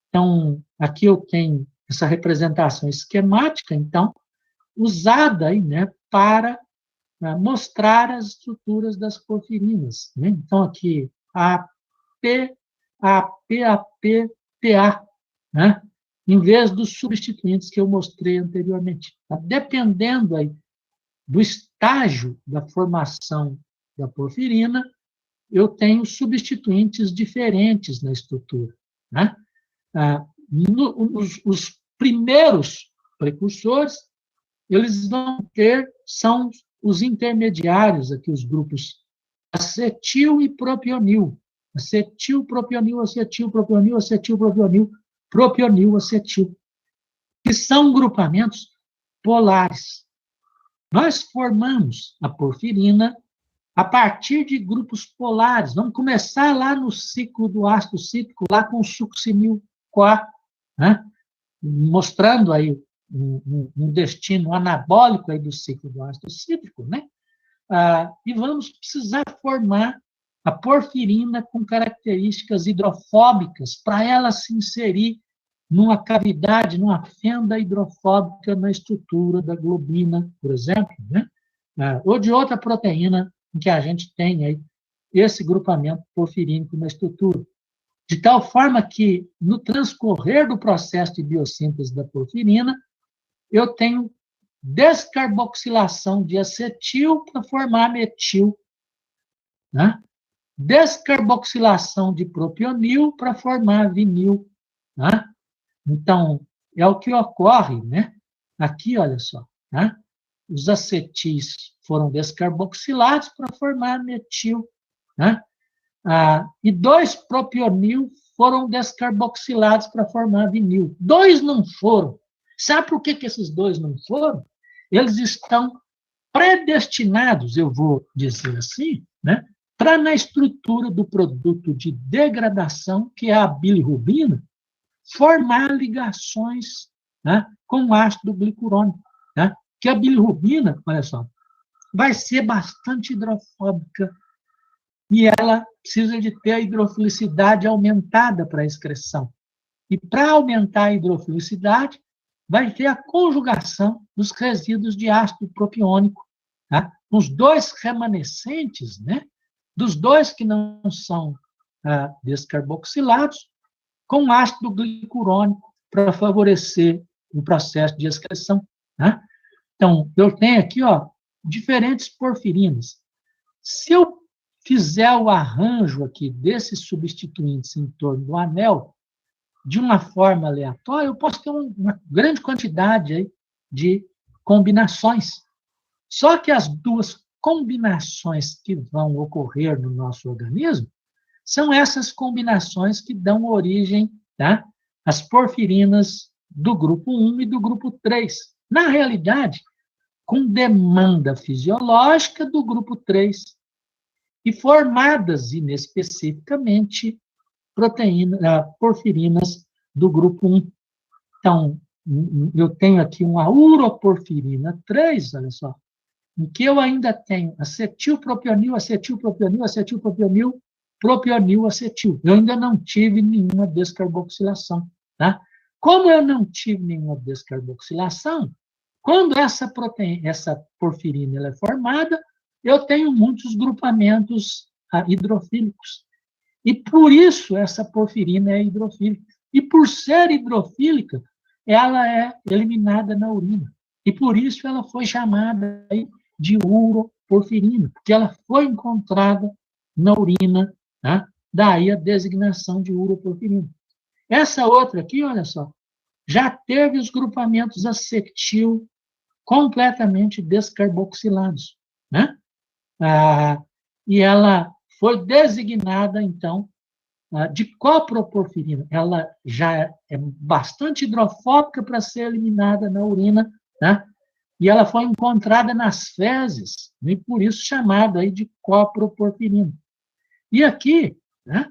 Então, aqui eu tenho essa representação esquemática, então, usada aí, né, para mostrar as estruturas das porfirinas, né? Então, aqui, AP, AP, AP, PA, né? Em vez dos substituintes que eu mostrei anteriormente. Dependendo aí do estágio da formação da porfirina, eu tenho substituintes diferentes na estrutura, né? Os primeiros precursores, eles vão ter, são os intermediários aqui, os grupos acetil e propionil. Acetil, propionil, acetil, propionil, acetil, propionil, propionil, acetil. que são grupamentos polares. Nós formamos a porfirina a partir de grupos polares. Vamos começar lá no ciclo do ácido cítrico, lá com o succinil-CoA, né? Mostrando aí um destino anabólico aí do ciclo do ácido cítrico, né? E vamos precisar formar a porfirina com características hidrofóbicas para ela se inserir numa cavidade, numa fenda hidrofóbica na estrutura da globina, por exemplo, né? Ou de outra proteína em que a gente tem aí esse grupamento porfirínico na estrutura. De tal forma que, no transcorrer do processo de biossíntese da porfirina, eu tenho descarboxilação de acetil para formar metil, né? Descarboxilação de propionil para formar vinil, né? Então, é o que ocorre, né? Aqui, olha só, né? Os acetis foram descarboxilados para formar metil, né? E 2 propionil foram descarboxilados para formar vinil. 2 não foram. Sabe por que esses 2 não foram? Eles estão predestinados, eu vou dizer assim, né, para na estrutura do produto de degradação, que é a bilirrubina, formar ligações, né, com o ácido glicurônico, né, que a bilirrubina, olha só, vai ser bastante hidrofóbica e ela precisa de ter a hidrofilicidade aumentada para a excreção. E para aumentar a hidrofilicidade, vai ter a conjugação dos resíduos de ácido propiônico, tá? Os 2 remanescentes, né, dos 2 que não são descarboxilados, com ácido glicurônico para favorecer o processo de excreção, né? Então, eu tenho aqui, ó, diferentes porfirinas. Se eu fizer o arranjo aqui desses substituintes em torno do anel, de uma forma aleatória, eu posso ter uma grande quantidade aí de combinações. Só que as 2 combinações que vão ocorrer no nosso organismo são essas combinações que dão origem, tá, às porfirinas do grupo 1 e do grupo 3. Na realidade, com demanda fisiológica do grupo 3 e formadas inespecificamente porfirinas do grupo 1. Então, eu tenho aqui uma uroporfirina 3, olha só, em que eu ainda tenho acetilpropionil, acetilpropionil, acetilpropionil, propionil, acetil. Eu ainda não tive nenhuma descarboxilação, tá? Como eu não tive nenhuma descarboxilação, quando essa porfirina ela é formada, eu tenho muitos grupamentos hidrofílicos. E por isso essa porfirina é hidrofílica. E por ser hidrofílica, ela é eliminada na urina. E por isso ela foi chamada de uroporfirina, porque ela foi encontrada na urina, tá? Daí a designação de uroporfirina. Essa outra aqui, olha só, já teve os grupamentos acetil completamente descarboxilados, né? E ela foi designada, então, de coproporfirina. Ela já é bastante hidrofóbica para ser eliminada na urina, né? E ela foi encontrada nas fezes, e por isso chamada aí de coproporfirina. E aqui, né,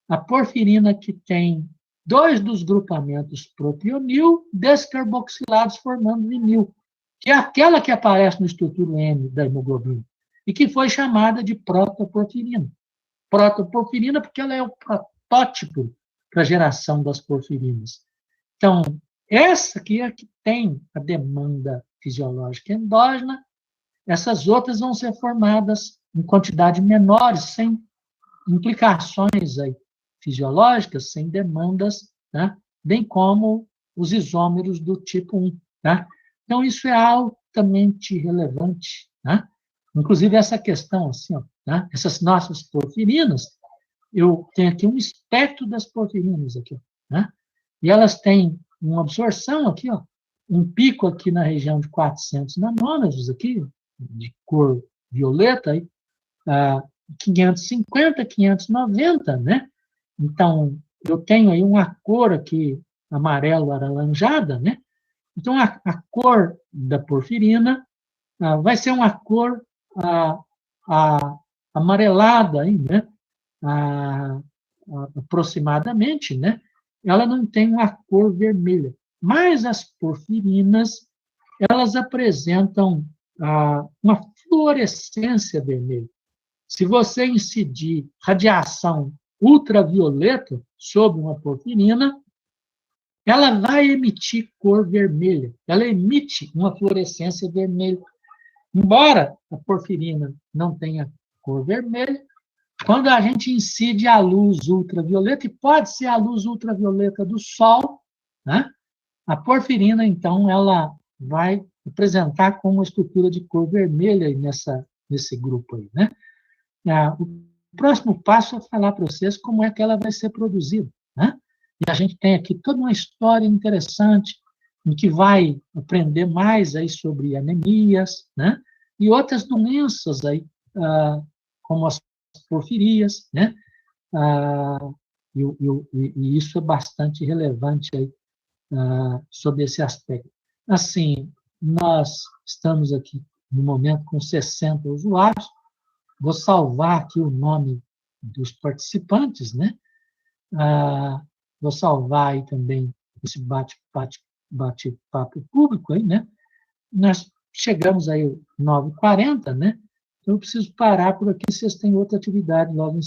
a porfirina que tem 2 dos grupamentos propionil descarboxilados formando vinil, que é aquela que aparece no estrutura M da hemoglobina, e que foi chamada de protoporfirina. Protoporfirina porque ela é o protótipo para a geração das porfirinas. Então, essa aqui é a que tem a demanda fisiológica endógena, essas outras vão ser formadas em quantidade menores, sem implicações aí fisiológicas, sem demandas, tá? Bem como os isômeros do tipo 1. Tá? Então, isso é altamente relevante. Tá? Inclusive, essa questão, assim, ó, tá? Essas nossas porfirinas, eu tenho aqui um espectro das porfirinas, aqui, tá? E elas têm uma absorção aqui, ó, um pico aqui na região de 400 nanômetros, aqui, de cor violeta, aí, 550, 590, né? Então, eu tenho aí uma cor aqui amarelo alaranjada, né? Então, a cor da porfirina vai ser uma cor amarelada, aí, né? Aproximadamente, né? Ela não tem uma cor vermelha. Mas as porfirinas, elas apresentam uma fluorescência vermelha. Se você incidir radiação ultravioleta sobre uma porfirina, ela vai emitir cor vermelha. Ela emite uma fluorescência vermelha. Embora a porfirina não tenha cor vermelha, quando a gente incide a luz ultravioleta, e pode ser a luz ultravioleta do sol, né? A porfirina, então, ela vai apresentar com uma estrutura de cor vermelha nesse grupo aí, né? O próximo passo é falar para vocês como é que ela vai ser produzida, né? E a gente tem aqui toda uma história interessante, em que vai aprender mais aí sobre anemias, né? E outras doenças aí, como as porfirias, né? E isso é bastante relevante aí, sobre esse aspecto. Assim, nós estamos aqui, no momento, com 60 usuários. Vou salvar aqui o nome dos participantes, né? Vou salvar aí também esse bate-papo público aí, né? Nós chegamos aí 9h40, né? Então eu preciso parar por aqui, vocês têm outra atividade logo em